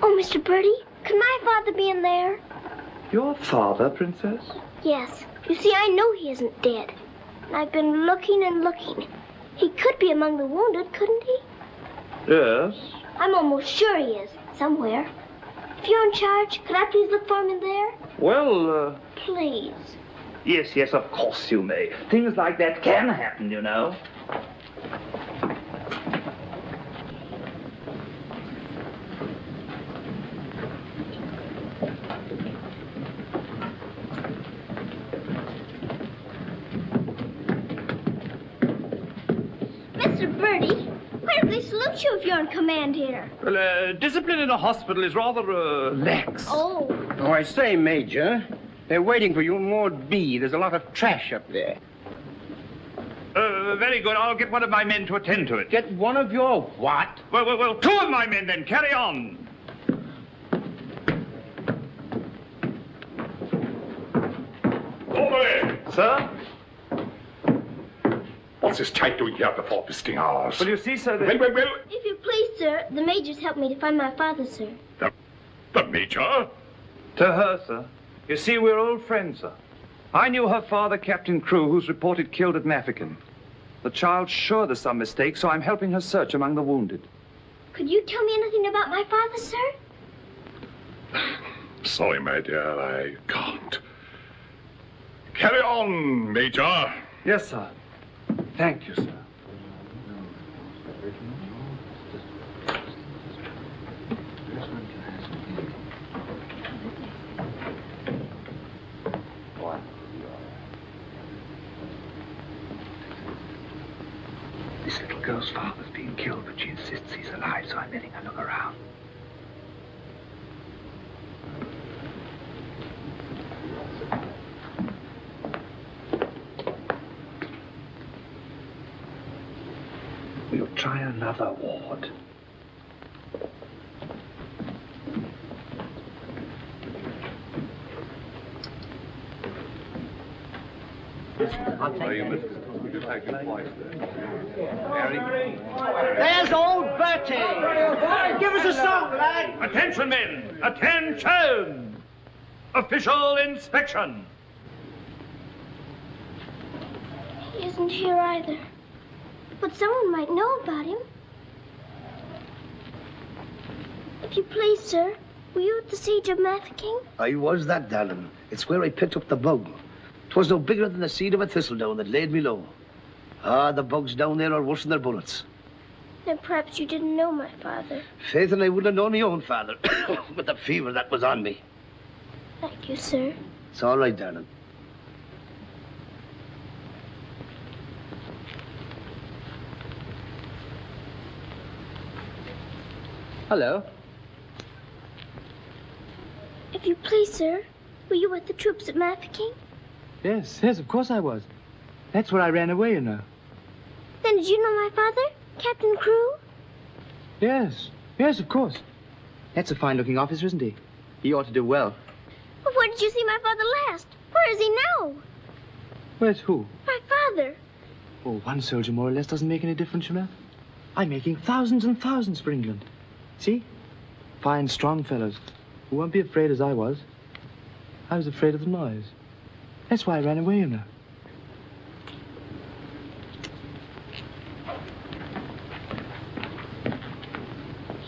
Oh, Mr. Birdie, could my father be in there? Your father, Princess? Yes. You see, I know he isn't dead. And I've been looking and looking. He could be among the wounded, couldn't he? Yes. I'm almost sure he is, somewhere. If you're in charge, could I please look for him in there? Well, Please. Yes, of course you may. Things like that can happen, you know. Mr. Birdie, where do they salute you if you're in command here? Well, discipline in a hospital is rather, lax. Oh. Oh, I say, Major, they're waiting for you in Ward B. There's a lot of trash up there. Very good. I'll get one of my men to attend to it. Get one of your what? Well, two of my men then. Carry on. Over! Sir? What's this type doing here before visiting hours? Well, you see, sir, that... Well. If you please, sir, the major's helped me to find my father, sir. The Major? To her, sir. You see, we're old friends, sir. I knew her father, Captain Crew, who's reported killed at Mafeking. The child's sure there's some mistake, so I'm helping her search among the wounded. Could you tell me anything about my father, sir? Sorry, my dear, I can't. Carry on, Major. Yes, sir. Thank you, sir. This little girl's father's being killed, but she insists he's alive, so I'm letting her look around. We'll try another ward. There's old Bertie. Give us a song, lad. Attention, men! Attention! Official inspection. He isn't here either. But someone might know about him. If you please, sir, were you at the siege of Mafeking? I was that, darling. It's where I picked up the bug. 'Twas no bigger than the seed of a thistledown that laid me low. Ah, the bugs down there are worse than their bullets. Then perhaps you didn't know my father. Faith, and I wouldn't have known my own father with the fever that was on me. Thank you, sir. It's all right, darling. Hello. If you please, sir, were you with the troops at Mafeking? Yes, of course I was. That's where I ran away, you know. Then did you know my father, Captain Crew? Yes, of course. That's a fine-looking officer, isn't he? He ought to do well. But where did you see my father last? Where is he now? Where's who? My father. Oh, one soldier more or less doesn't make any difference, you know. I'm making thousands and thousands for England. See? Fine, strong fellows who won't be afraid as I was. I was afraid of the noise. That's why I ran away, you know.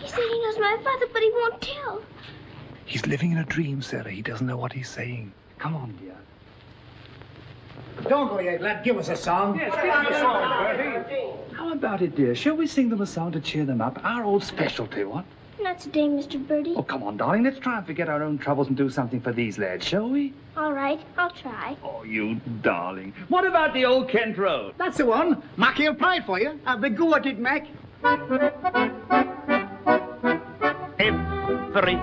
He said he knows my father, but he won't tell. He's living in a dream, Sarah. He doesn't know what he's saying. Come on, dear. Don't go yet, lad. Give us a song. Yes, give us a song, Bertie. How about it, dear? Shall we sing them a song to cheer them up? Our old specialty, what? Not today, Mr. Birdie. Oh, come on, darling. Let's try and forget our own troubles and do something for these lads, shall we? All right, I'll try. Oh, you darling. What about the old Kent Road? That's the one. Mackie'll play it for you. Have a go at it, Mac. Every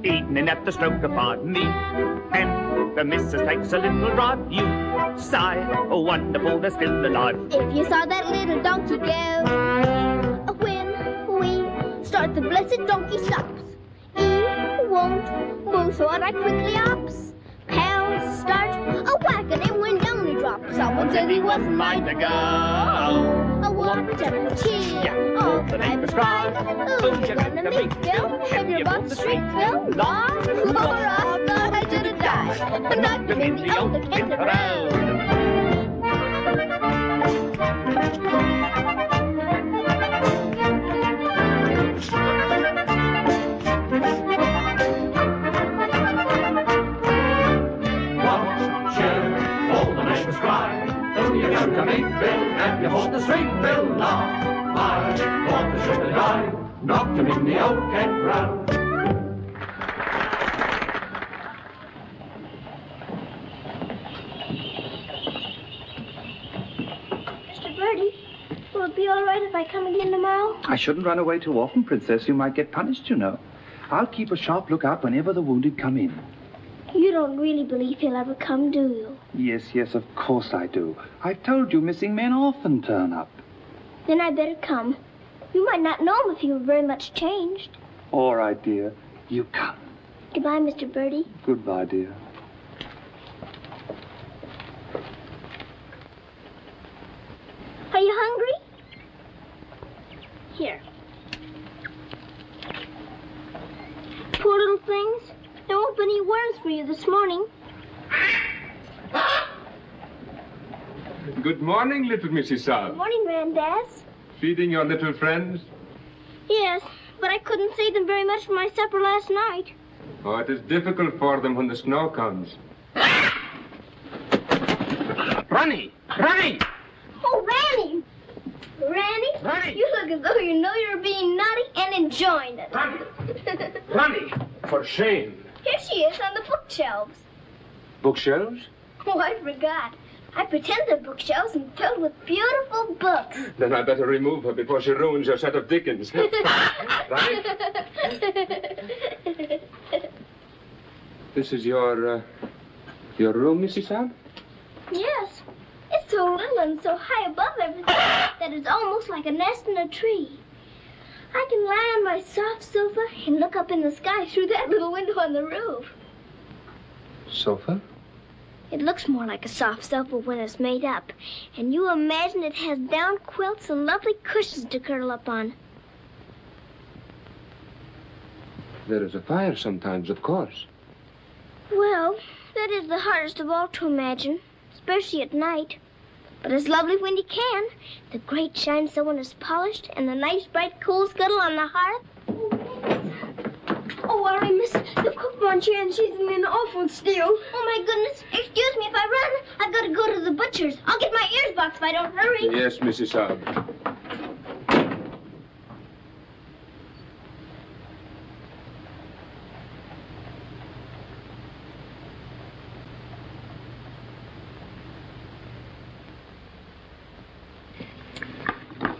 evening at the stroke of 5 me and the missus takes a little drive. You sigh, oh wonderful, they're still alive. If you saw that little donkey go, when we start, the blessed donkey stops. He won't move, so I quickly hops. Pals start a wagon, and when down he drops. wasn't mine to go. A water tea. All the neighbors cried. Who's gonna make Bill? Have your butt street, Bill? Laura, I thought I didn't die. And knocked him in the old Kent Road. To meet Bill, and you hold the string, Bill, long. I thought the sugar die, knocked him in the old Kent Round. Mr. Birdie, will it be all right if I come again tomorrow? I shouldn't run away too often, Princess. You might get punished, you know. I'll keep a sharp lookout whenever the wounded come in. You don't really believe he'll ever come, do you? Yes, of course I do. I've told you missing men often turn up. Then I better come. You might not know him if he were very much changed. All right, dear. You come. Goodbye, Mr. Birdie. Goodbye, dear. Are you hungry? Here. Poor little things. There won't be any worms for you this morning. Good morning, little Mrs. Saab. Good morning, Grandaz. Feeding your little friends? Yes, but I couldn't save them very much for my supper last night. Oh, it is difficult for them when the snow comes. Ronnie! Ronnie! Oh, Ranny! Ranny, you look as though you know you're being naughty and enjoying it. Ronnie! For shame. Here she is on the bookshelves. Bookshelves? Oh, I forgot. I pretend they're bookshelves and filled with beautiful books. Then I better remove her before she ruins your set of Dickens. Ronnie? This is your room, Mrs. Saab? Yes. It's so little and so high above everything that it's almost like a nest in a tree. I can lie on my soft sofa and look up in the sky through that little window on the roof. Sofa? It looks more like a soft sofa when it's made up. And you imagine it has down quilts and lovely cushions to curl up on. There is a fire sometimes, of course. Well, that is the hardest of all to imagine, especially at night. But it's lovely when you can. The grate shines so when it's polished, and the nice bright coal scuttle on the hearth. Oh, worry, miss. The cook wants you, and she's in an awful stew. Oh, my goodness. Excuse me if I run. I've got to go to the butcher's. I'll get my ears boxed if I don't hurry. Yes, Mrs. Saab.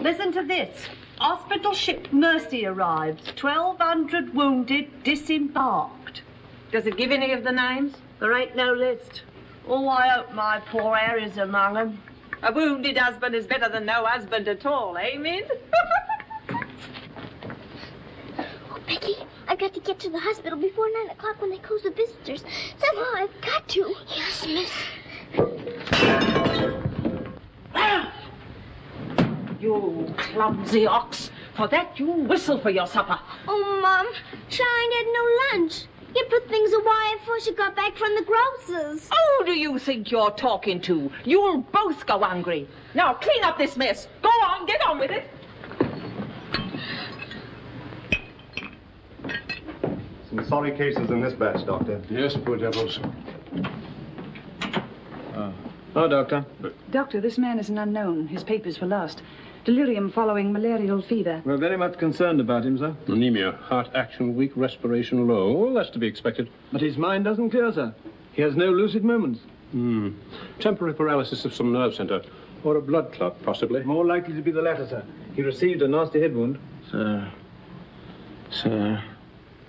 Listen to this. Hospital ship Mercy arrives. 1,200 wounded disembarked. Does it give any of the names? There ain't no list. Oh, I hope my poor Harry's among them. A wounded husband is better than no husband at all, eh, Min? Oh, Becky, I've got to get to the hospital before 9 o'clock when they close the visitors. Somehow I've got to. Yes, miss. You clumsy ox. For that, you whistle for your supper. Oh, Mom, Shine had no lunch. You put things away before she got back from the grocer's. Who do you think you're talking to? You'll both go hungry. Now, clean up this mess. Go on, get on with it. Some sorry cases in this batch, Doctor. Yes, poor devils. Oh, Doctor. Doctor, this man is an unknown. His papers were lost. Delirium following malarial fever. We're very much concerned about him, sir. Anemia, heart action weak, respiration low. Well, that's to be expected. But his mind doesn't clear, sir. He has no lucid moments. Temporary paralysis of some nerve center. Or a blood clot, possibly. More likely to be the latter, sir. He received a nasty head wound. Sir.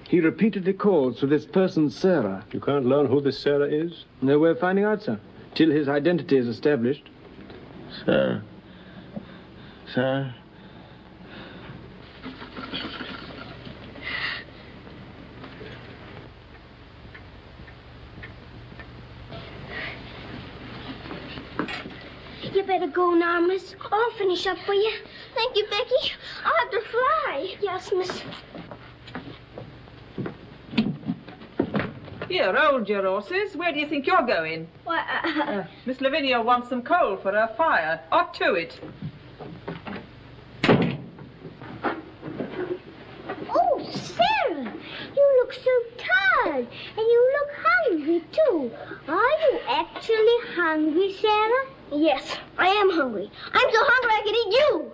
He repeatedly calls for this person, Sarah. You can't learn who this Sarah is? No way of finding out, sir. Till his identity is established. Sir. You You better go now, miss. I'll finish up for you. Thank you, Becky. I'll have to fly. Yes, miss. Here, hold your horses. Where do you think you're going? Why, Miss Lavinia wants some coal for her fire. Up to it. Oh, Sarah, you look so tired, and you look hungry, too. Are you actually hungry, Sarah? Yes, I am hungry. I'm so hungry I could eat you.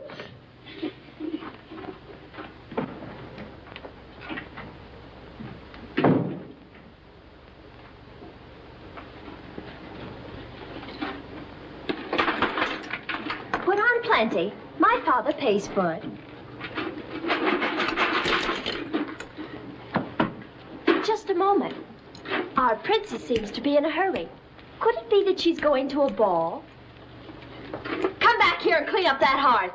Put on plenty. My father pays for it. Just a moment. Our princess seems to be in a hurry. Could it be that she's going to a ball? Come back here and clean up that hearth.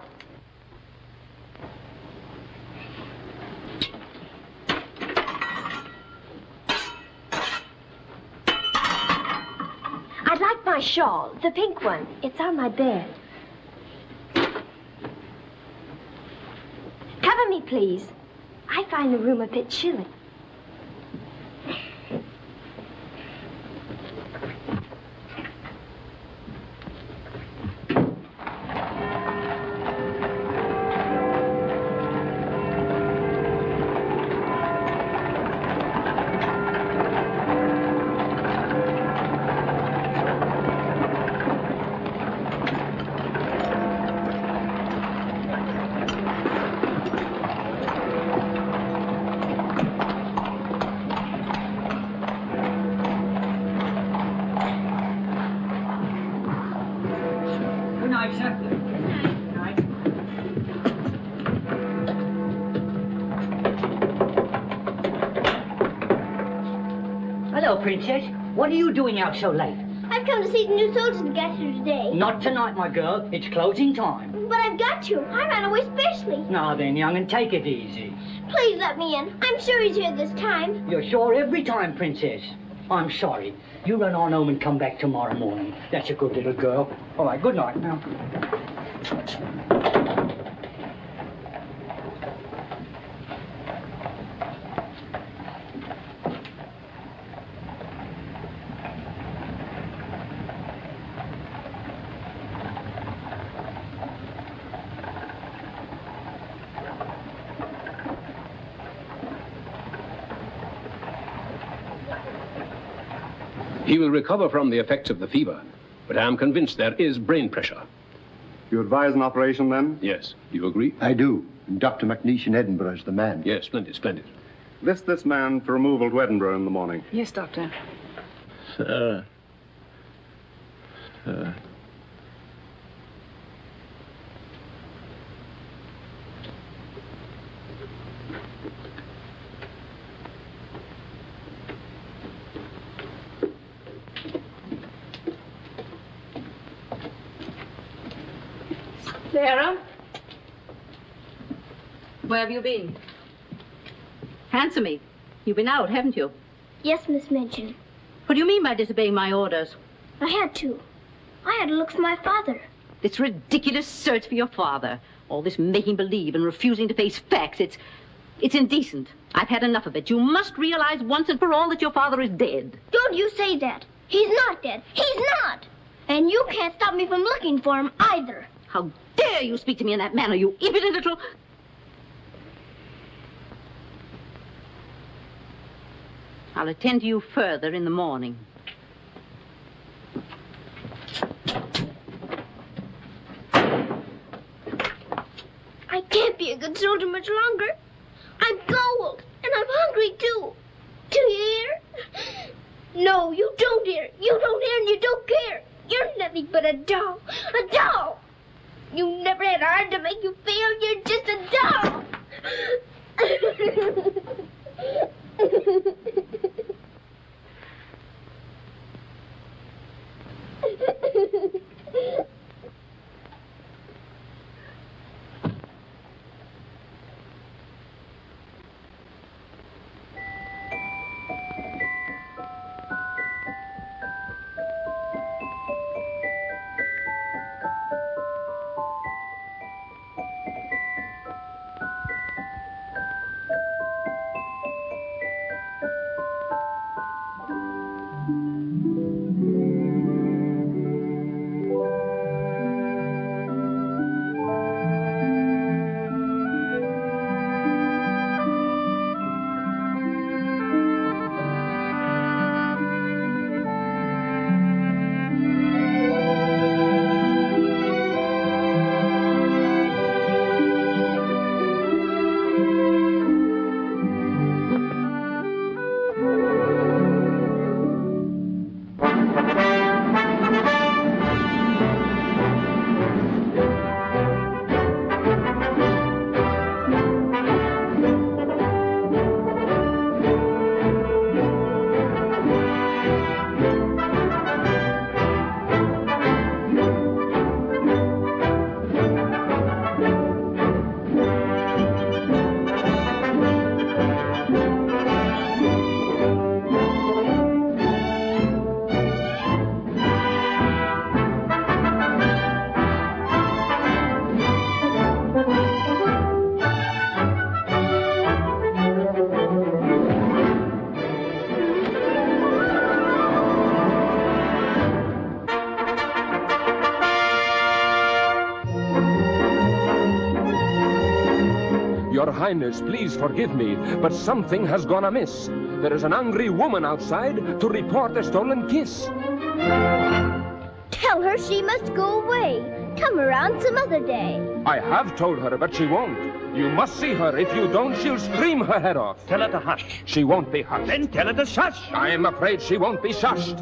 I'd like my shawl, the pink one. It's on my bed. Cover me, please. I find the room a bit chilly. Hello, Princess. What are you doing out so late? I've come to see the new soldiers that got here today. Not tonight, my girl. It's closing time. But I've got to. I ran away specially. Now then, young, and take it easy. Please let me in. I'm sure he's here this time. You're sure every time, Princess. I'm sorry. You run on home and come back tomorrow morning. That's a good little girl. All right, good night now. He will recover from the effects of the fever, but I am convinced there is brain pressure. You advise an operation, then? Yes. Do you agree? I do. And Dr. McNeish in Edinburgh is the man. Yes, splendid, splendid. List this man for removal to Edinburgh in the morning. Yes, Doctor. Sir. Sarah? Where have you been? Answer me. You've been out, haven't you? Yes, Miss Minchin. What do you mean by disobeying my orders? I had to. I had to look for my father. This ridiculous search for your father. All this making believe and refusing to face facts. It's indecent. I've had enough of it. You must realize once and for all that your father is dead. Don't you say that. He's not dead. He's not. And you can't stop me from looking for him either. How dare you speak to me in that manner, you impudent little... I'll attend to you further in the morning. I can't be a good soldier much longer. I'm cold, and I'm hungry, too. Do you hear? No, you don't hear. You don't hear and you don't care. You're nothing but a doll. A doll. You never had a heart to make you feel. You're just a doll. Your Highness, please forgive me, but something has gone amiss. There is an angry woman outside to report a stolen kiss. Tell her she must go away. Come around some other day. I have told her, but she won't. You must see her. If you don't, she'll scream her head off. Tell her to hush. She won't be hushed. Then tell her to shush. I am afraid she won't be shushed.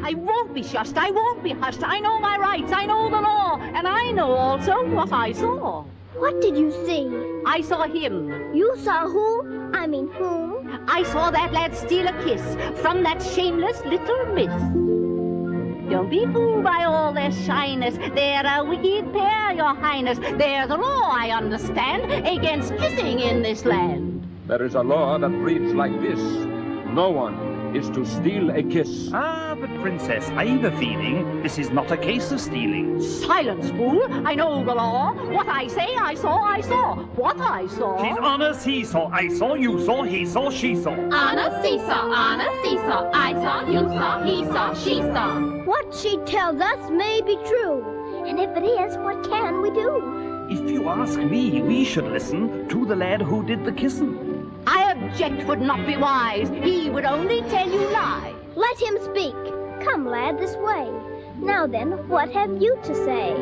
I won't be shushed. I won't be hushed. I know my rights. I know the law. And I know also what I saw. What did you see? I saw him. You saw who? I mean whom? I saw that lad steal a kiss from that shameless little miss. Don't be fooled by all their shyness. They're a wicked pair, your highness. There's a law, I understand, against kissing in this land. There is a law that reads like this. No one is to steal a kiss. Ah, but Princess, I've a feeling this is not a case of stealing. Silence, fool. I know the law. What I say, I saw, I saw. What I saw. She's on a seesaw. I saw, you saw, he saw, she saw. On a seesaw, on a seesaw. I saw, you saw, he saw, she saw. What she tells us may be true. And if it is, what can we do? If you ask me, we should listen to the lad who did the kissing. I object would not be wise. He would only tell you lies. Let him speak. Come, lad, this way. Now then, what have you to say?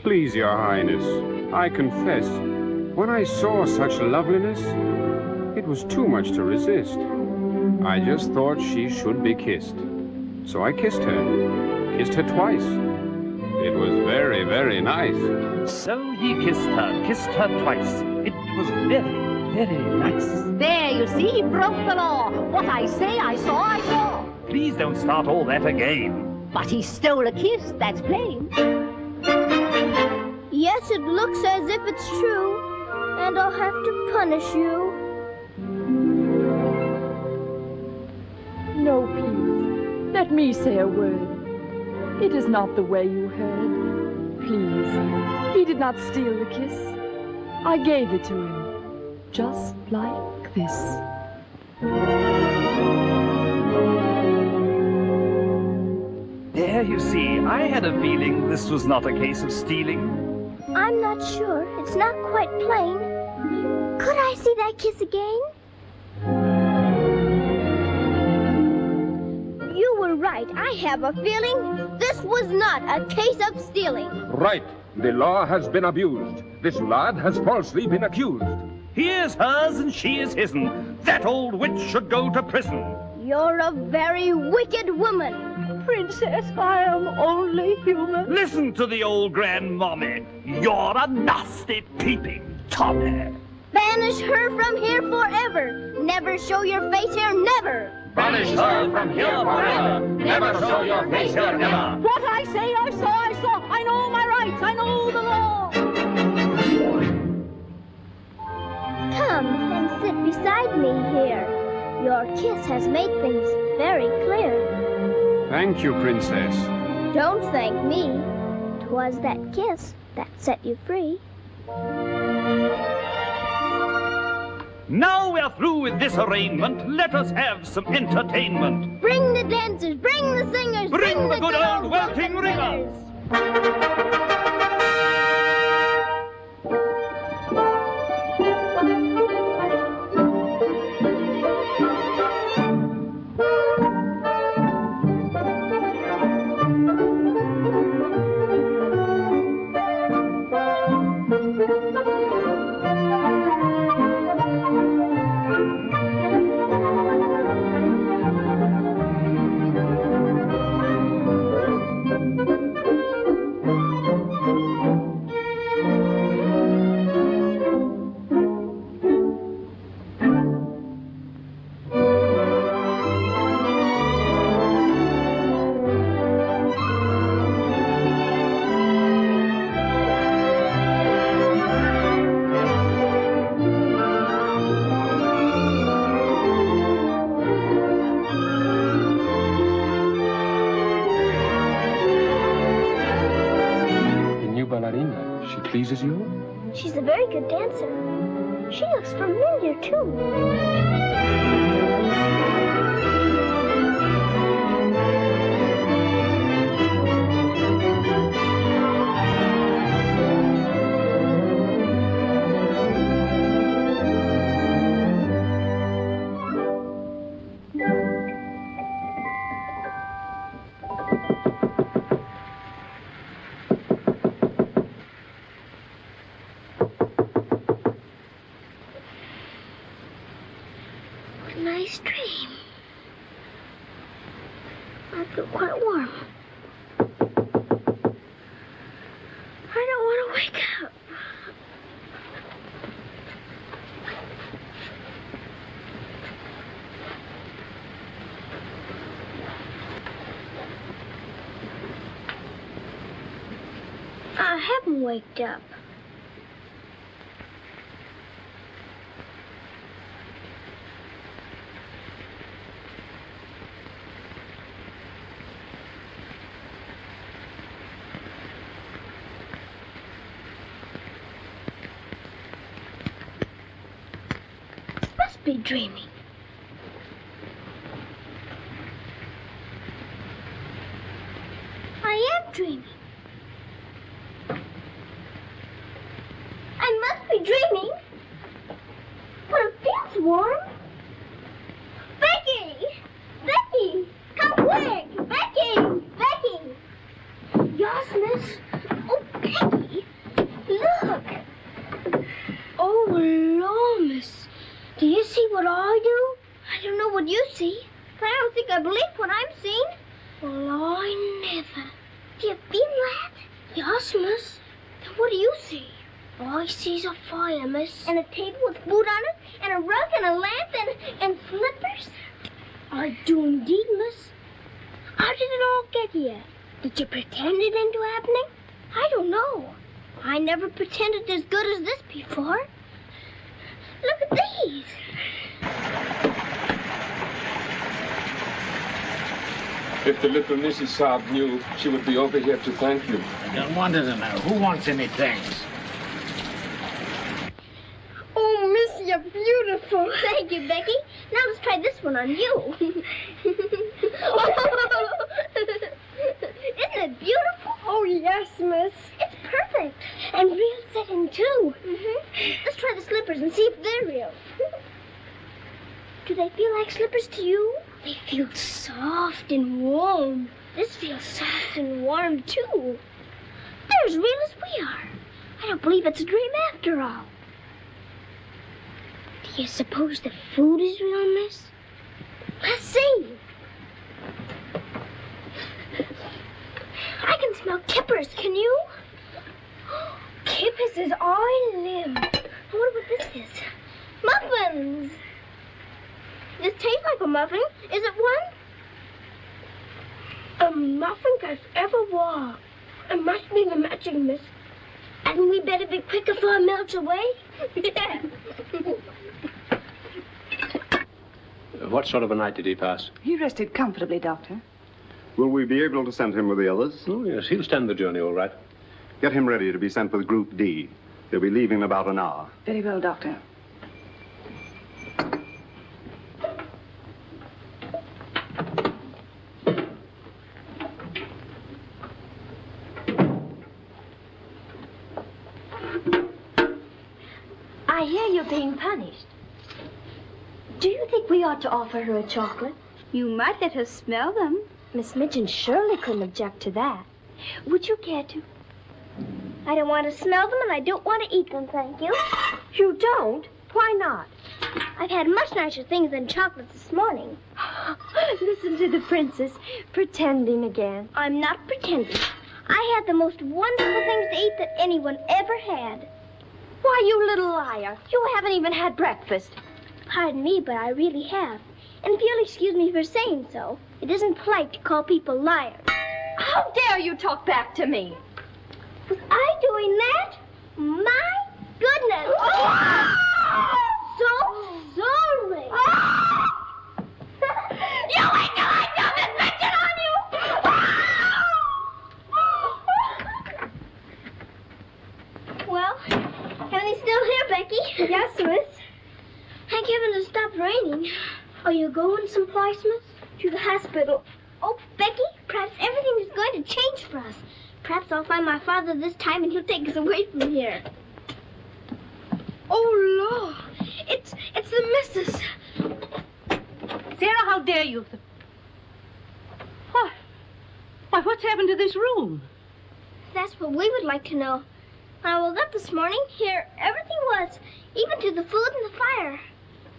Please, your highness, I confess, when I saw such loveliness, it was too much to resist. I just thought she should be kissed. So I kissed her twice. It was very, very nice. So he kissed her twice. It was very, very nice. There, you see, he broke the law. What I say, I saw, I saw. Please don't start all that again. But he stole a kiss, that's plain. Yes, it looks as if it's true, and I'll have to punish you. No, please. Let me say a word. It is not the way you heard. Please, he did not steal the kiss. I gave it to him, just like this. There, you see, I had a feeling this was not a case of stealing. I'm not sure. It's not quite plain. Could I see that kiss again? You were right. I have a feeling this was not a case of stealing. Right. The law has been abused. This lad has falsely been accused. He is hers and she is his'n. That old witch should go to prison. You're a very wicked woman. Princess, I am only human. Listen to the old grandmommy. You're a nasty peeping Tommy. Banish her from here forever. Never show your face here, never. Banish her from here forever. Never show your face here, never. What I say, I saw, I saw. I know my rights, I know the law. Come and sit beside me here. Your kiss has made things very clear. Thank you, Princess. Don't thank me. 'Twas that kiss that set you free. Now we're through with this arraignment. Let us have some entertainment. Bring the dancers, bring the singers, bring the good old welting ringers. She pleases you? She's a very good dancer. She looks familiar, too. I feel quite warm. I don't want to wake up. I haven't waked up. Must be dreaming. I am dreaming. I must be dreaming. But it feels warm. Becky! Becky! Come quick! Becky! Becky! Yes, miss? Oh, Becky! Look! Oh, Lord, miss. Do you see what I do? I don't know what you see, but I don't think I believe what I'm seeing. Well, I never. Do you feel that? Yes, miss. Then what do you see? All I see's a fire, miss. And a table with food on it, and a rug, and a lamp, and slippers. I do indeed, miss. How did it all get here? Did you pretend it into happening? I don't know. I never pretended as good as this before. Look at these. If the little Mrs. Saab knew, she would be over here to thank you. I don't want to know. Who wants any thanks? Oh, miss, you're beautiful. Thank you, Becky. Now let's try this one on you. Isn't it beautiful? Oh, yes, miss. It's perfect. And real fitting, too. Let's try the slippers and see if they're real. Do they feel like slippers to you? They feel soft and warm. This feels soft and warm, too. They're as real as we are. I don't believe it's a dream after all. Do you suppose the food is real, miss? Let's see. I can smell kippers, can you? Kippers is all I live. I wonder what this is. Muffins! This tastes like a muffin. Is it one? A muffin as ever was. It must be the magic, miss. Hadn't we better be quick before it melts away? Yeah. What sort of a night did he pass? He rested comfortably, Doctor. Will we be able to send him with the others? Oh, yes, he'll stand the journey all right. Get him ready to be sent with Group D. They'll be leaving in about an hour. Very well, Doctor. I hear you're being punished. Do you think we ought to offer her a chocolate? You might let her smell them. Miss Mitchell surely couldn't object to that. Would you care to? I don't want to smell them, and I don't want to eat them, thank you. You don't? Why not? I've had much nicer things than chocolates this morning. Listen to the princess, pretending again. I'm not pretending. I had the most wonderful things to eat that anyone ever had. Why, you little liar. You haven't even had breakfast. Pardon me, but I really have. And if you'll excuse me for saying so, it isn't polite to call people liars. How dare you talk back to me? Was I doing that? My goodness. So sorry. You wait till I tell Miss Mitchell on you. Well, everything's still here, Becky. Yes, miss. Thank heaven it stopped raining. Are you going someplace, miss? To the hospital. Oh, Becky, perhaps everything is going to change for us. Perhaps I'll find my father this time and he'll take us away from here. Oh, Lord. It's the missus. Sarah, how dare you? Why, what's happened to this room? That's what we would like to know. When I woke up this morning, here everything was, even to the food and the fire.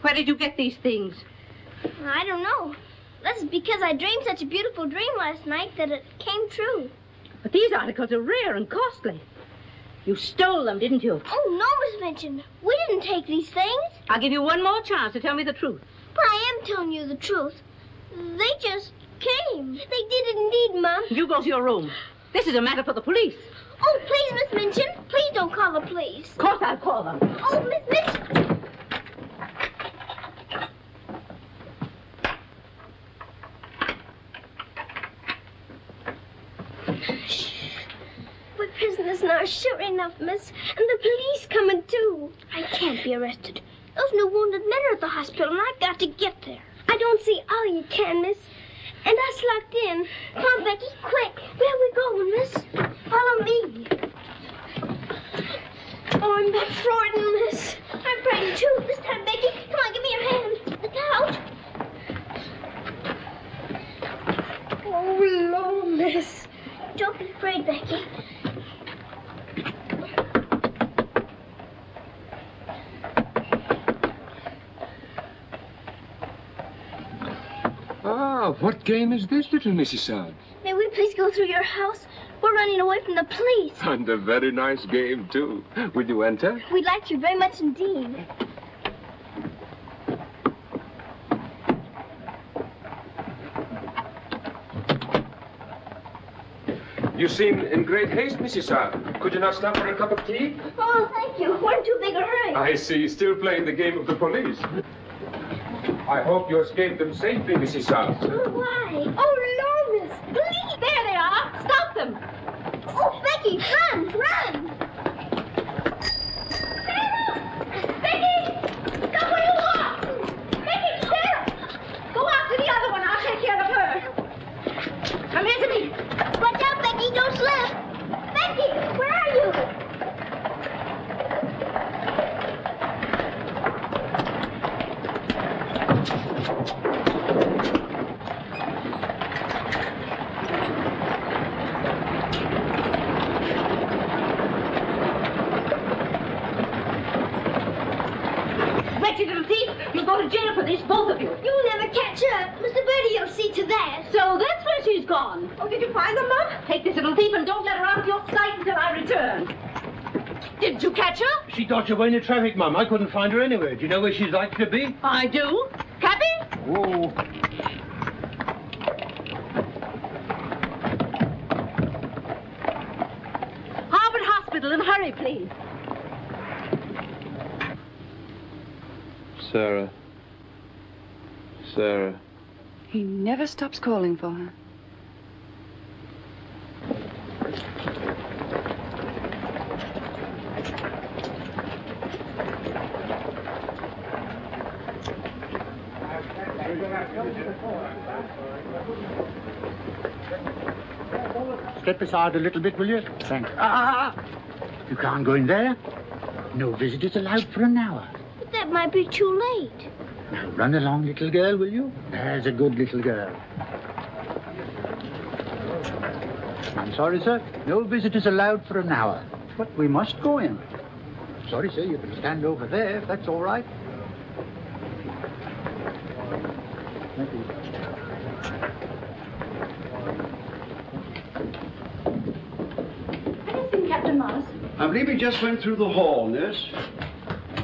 Where did you get these things? I don't know. That's because I dreamed such a beautiful dream last night that it came true. But these articles are rare and costly. You stole them, didn't you? Oh, no, Miss Minchin. We didn't take these things. I'll give you one more chance to tell me the truth. But I am telling you the truth. They just came. They did indeed, Mom. You go to your room. This is a matter for the police. Oh, please, Miss Minchin. Please don't call the police. Of course I'll call them. Oh, Miss Minchin. Shh. We're prisoners now, sure enough, miss. And the police coming, too. I can't be arrested. Those new wounded men are at the hospital, and I've got to get there. I don't see how you can, miss. And us locked in. Come on, Becky, quick. Where are we going, miss? Follow me. Oh, I'm not frightened, miss. I'm frightened, too. This time, Becky. Come on, give me your hand. Look out. Oh, Lord, miss. Don't be afraid, Becky. Ah, what game is this, little Mrs. Sad? May we please go through your house? We're running away from the police. And a very nice game, too. Will you enter? We'd like you very much indeed. You seem in great haste, Mrs. Sad. Could you not stop for a cup of tea? Oh, thank you. We're in too big a hurry. I see. Still playing the game of the police. I hope you escaped them safely, Mrs. Sad. Oh, why? Oh, Lord, miss. Please. There they are. Stop them. Oh, Becky, run, run. Becky! Stop where you are! Becky, Sarah! Go after the other one. I'll take care of her. Come here to me. Watch out, Becky, don't slip. Becky, where are you? Wretched little thief. You'll go to jail for this, both of you. You'll never catch up. Mr. Birdie will see to that. So that's where she's gone. Oh, did you find them, Mom? Take this little thief and don't let her out of your sight until I return. Didn't you catch her? She dodged away in the traffic, Mum. I couldn't find her anywhere. Do you know where she's likely to be? I do. Cappy? Oh. Harvard Hospital, and hurry, please. Sarah. Sarah. He never stops calling for her. Step aside a little bit, will you? Thanks. You can't go in there. No visitors allowed for an hour. But that might be too late. Now run along, little girl, will you? There's a good little girl. I'm sorry, sir. No visitors allowed for an hour. But we must go in. Sorry, sir. You can stand over there if that's all right. Thank you. Anything, Captain Morris? I believe he just went through the hall, nurse.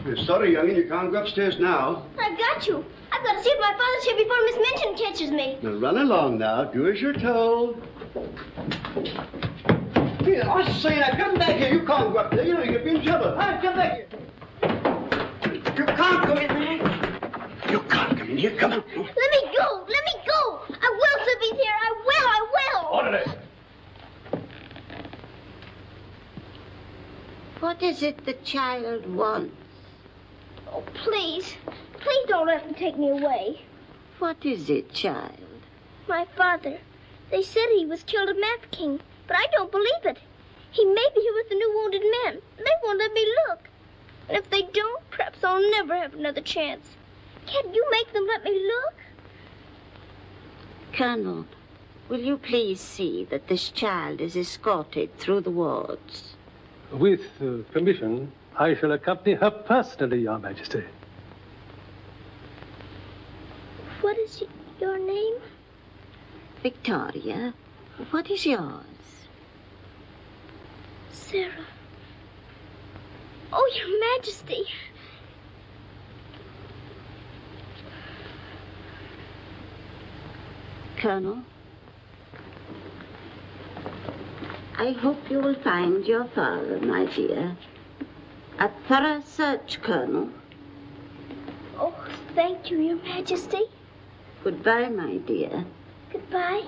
We're sorry, young'un, you can't go upstairs now. I've got you. I've got to see if my father's here before Miss Minchin catches me. Now run along now. Do as you're told. Here, I say now, come back here. You can't go up there. You know you'll be in trouble. All right, come back here. You can't go in there. You can't come in here. Come on. Let me go. Let me go. I will still be here. I will. I will. Orderly. What is it the child wants? Oh, please. Please don't let them take me away. What is it, child? My father. They said he was killed at Mafeking, but I don't believe it. He may be here with the new wounded men. They won't let me look. And if they don't, perhaps I'll never have another chance. Can't you make them let me look? Colonel, will you please see that this child is escorted through the wards? With permission, I shall accompany her personally, Your Majesty. What is your name? Victoria, what is yours? Sarah. Oh, Your Majesty. Colonel, I hope you will find your father, my dear. A thorough search, Colonel. Oh, thank you, Your Majesty. Goodbye, my dear. Goodbye.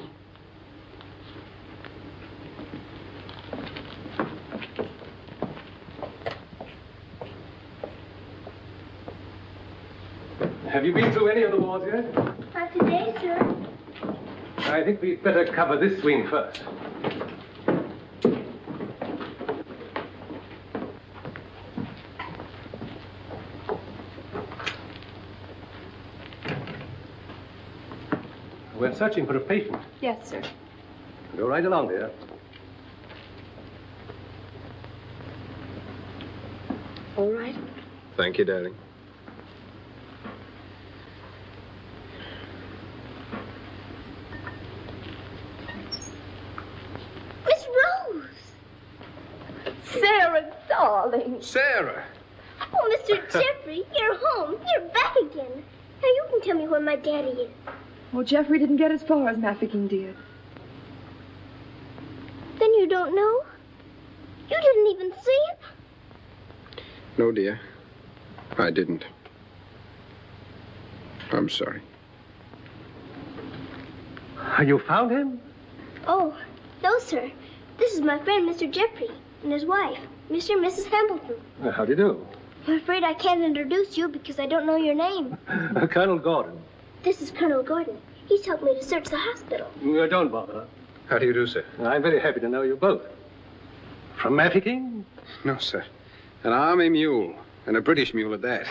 Have you been through any of the wards yet? Not today, sir. I think we'd better cover this wing first. We're searching for a patient. Yes, sir. Go right along, dear. All right. Thank you, darling. Miss Rose! Sarah, darling. Sarah! Oh, Mr. Jeffrey, you're home. You're back again. Now you can tell me where my daddy is. Well, Jeffrey didn't get as far as Mafeking, dear. Then you don't know? You didn't even see him? No, dear. I didn't. I'm sorry. You found him? Oh, no, sir. This is my friend, Mr. Jeffrey, and his wife, Mr. and Mrs. Hamilton. How do you do? I'm afraid I can't introduce you because I don't know your name. Colonel Gordon. This is Colonel Gordon. He's helped me to search the hospital. Don't bother. How do you do, sir? I'm very happy to know you both. From Mafeking? No, sir. An army mule, and a British mule at that.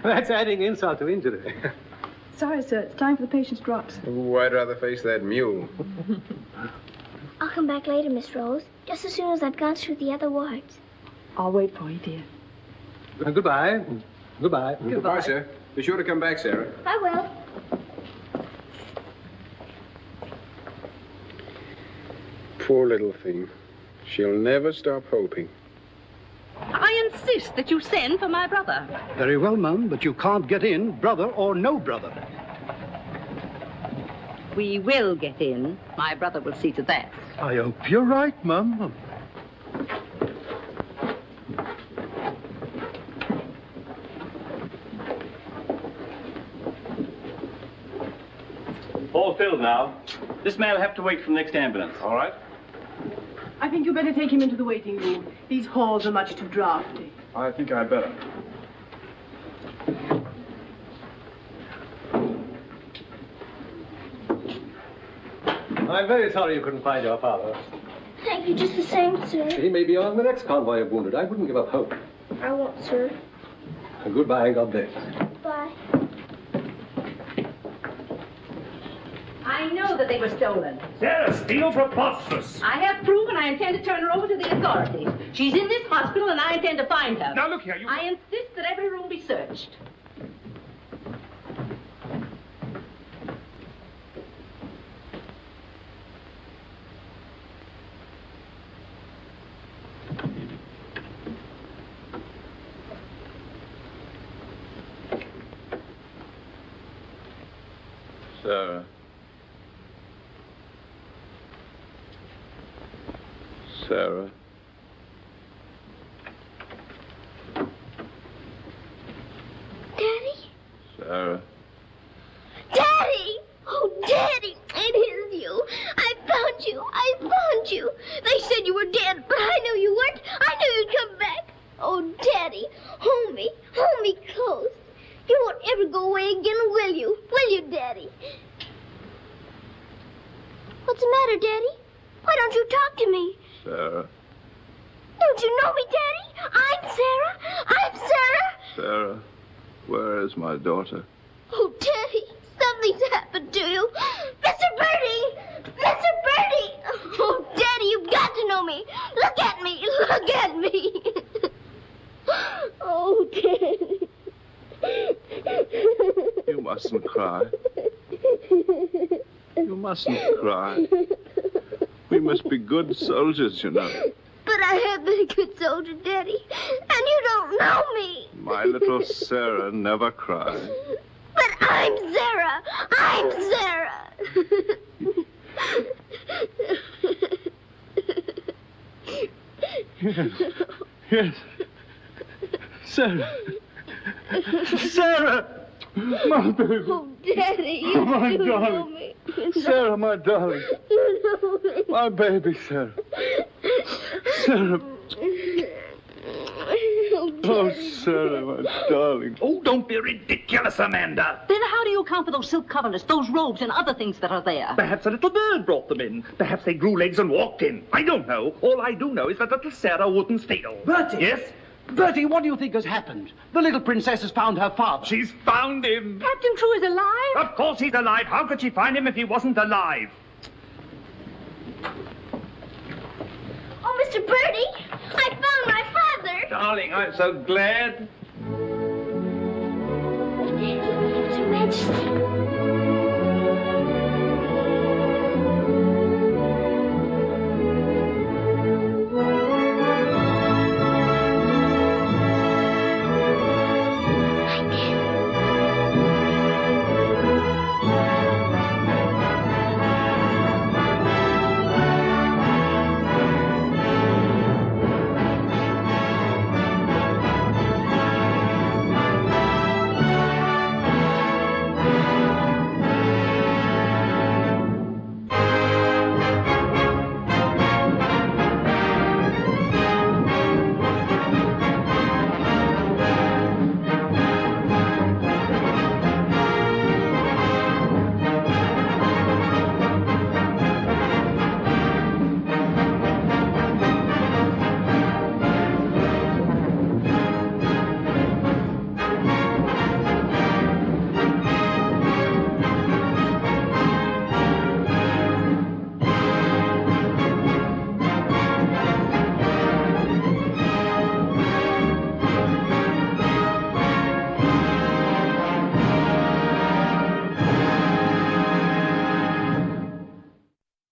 That's adding insult to injury. Sorry, sir. It's time for the patient's drops. Oh, I'd rather face that mule. I'll come back later, Miss Rose, just as soon as I've gone through the other wards. I'll wait for you, dear. Goodbye. Goodbye. Goodbye, sir. Be sure to come back, Sarah. I will. Poor little thing. She'll never stop hoping. I insist that you send for my brother. Very well, Mum, but you can't get in, brother or no brother. We will get in. My brother will see to that. I hope you're right, Mum. All filled now. This man will have to wait for the next ambulance. All right. I think you better take him into the waiting room. These halls are much too drafty. I think I'd better. I'm very sorry you couldn't find your father. Thank you just the same, sir. He may be on the next convoy of wounded. I wouldn't give up hope. I won't, sir. Goodbye, God bless. Bye. I know that they were stolen. Sarah Steele, preposterous. I have proof, and I intend to turn her over to the authorities. She's in this hospital, and I intend to find her. Now, look here, you... I insist that every room be searched. Sarah. Sarah. Daddy? Sarah. Daddy! Oh, Daddy, it is you. I found you. I found you. They said you were dead, but I knew you weren't. I knew you'd come back. Oh, Daddy, hold me close. You won't ever go away again, will you? Will you, Daddy? What's the matter, Daddy? Why don't you talk to me? Sarah. Don't you know me, Daddy? I'm Sarah. I'm Sarah. Sarah, where is my daughter? Oh, Daddy, something's happened to you. Mr. Birdie! Mr. Birdie! Oh, Daddy, you've got to know me. Look at me. Look at me. Oh, Daddy. You mustn't cry. You mustn't cry. We must be good soldiers, you know. But I have been a good soldier, Daddy, and you don't know me. My little Sarah never cried. But I'm Sarah. I'm Sarah. Yes. Yes. Sarah. Sarah! My baby. Oh, Daddy, you my do know darling. me. Sarah, my darling. You know me. My baby, Sarah. Sarah. Oh, Sarah, my darling. Oh, don't be ridiculous, Amanda. Then how do you account for those silk coverlets, those robes, and other things that are there? Perhaps a little bird brought them in. Perhaps they grew legs and walked in. I don't know. All I do know is that little Sarah wouldn't steal. Bertie! Yes? Bertie, what do you think has happened? The little princess has found her father. She's found him. Captain Crewe is alive? Of course he's alive. How could she find him if he wasn't alive? Oh, Mr. Birdie, I found my father. Darling, I'm so glad. Your Majesty.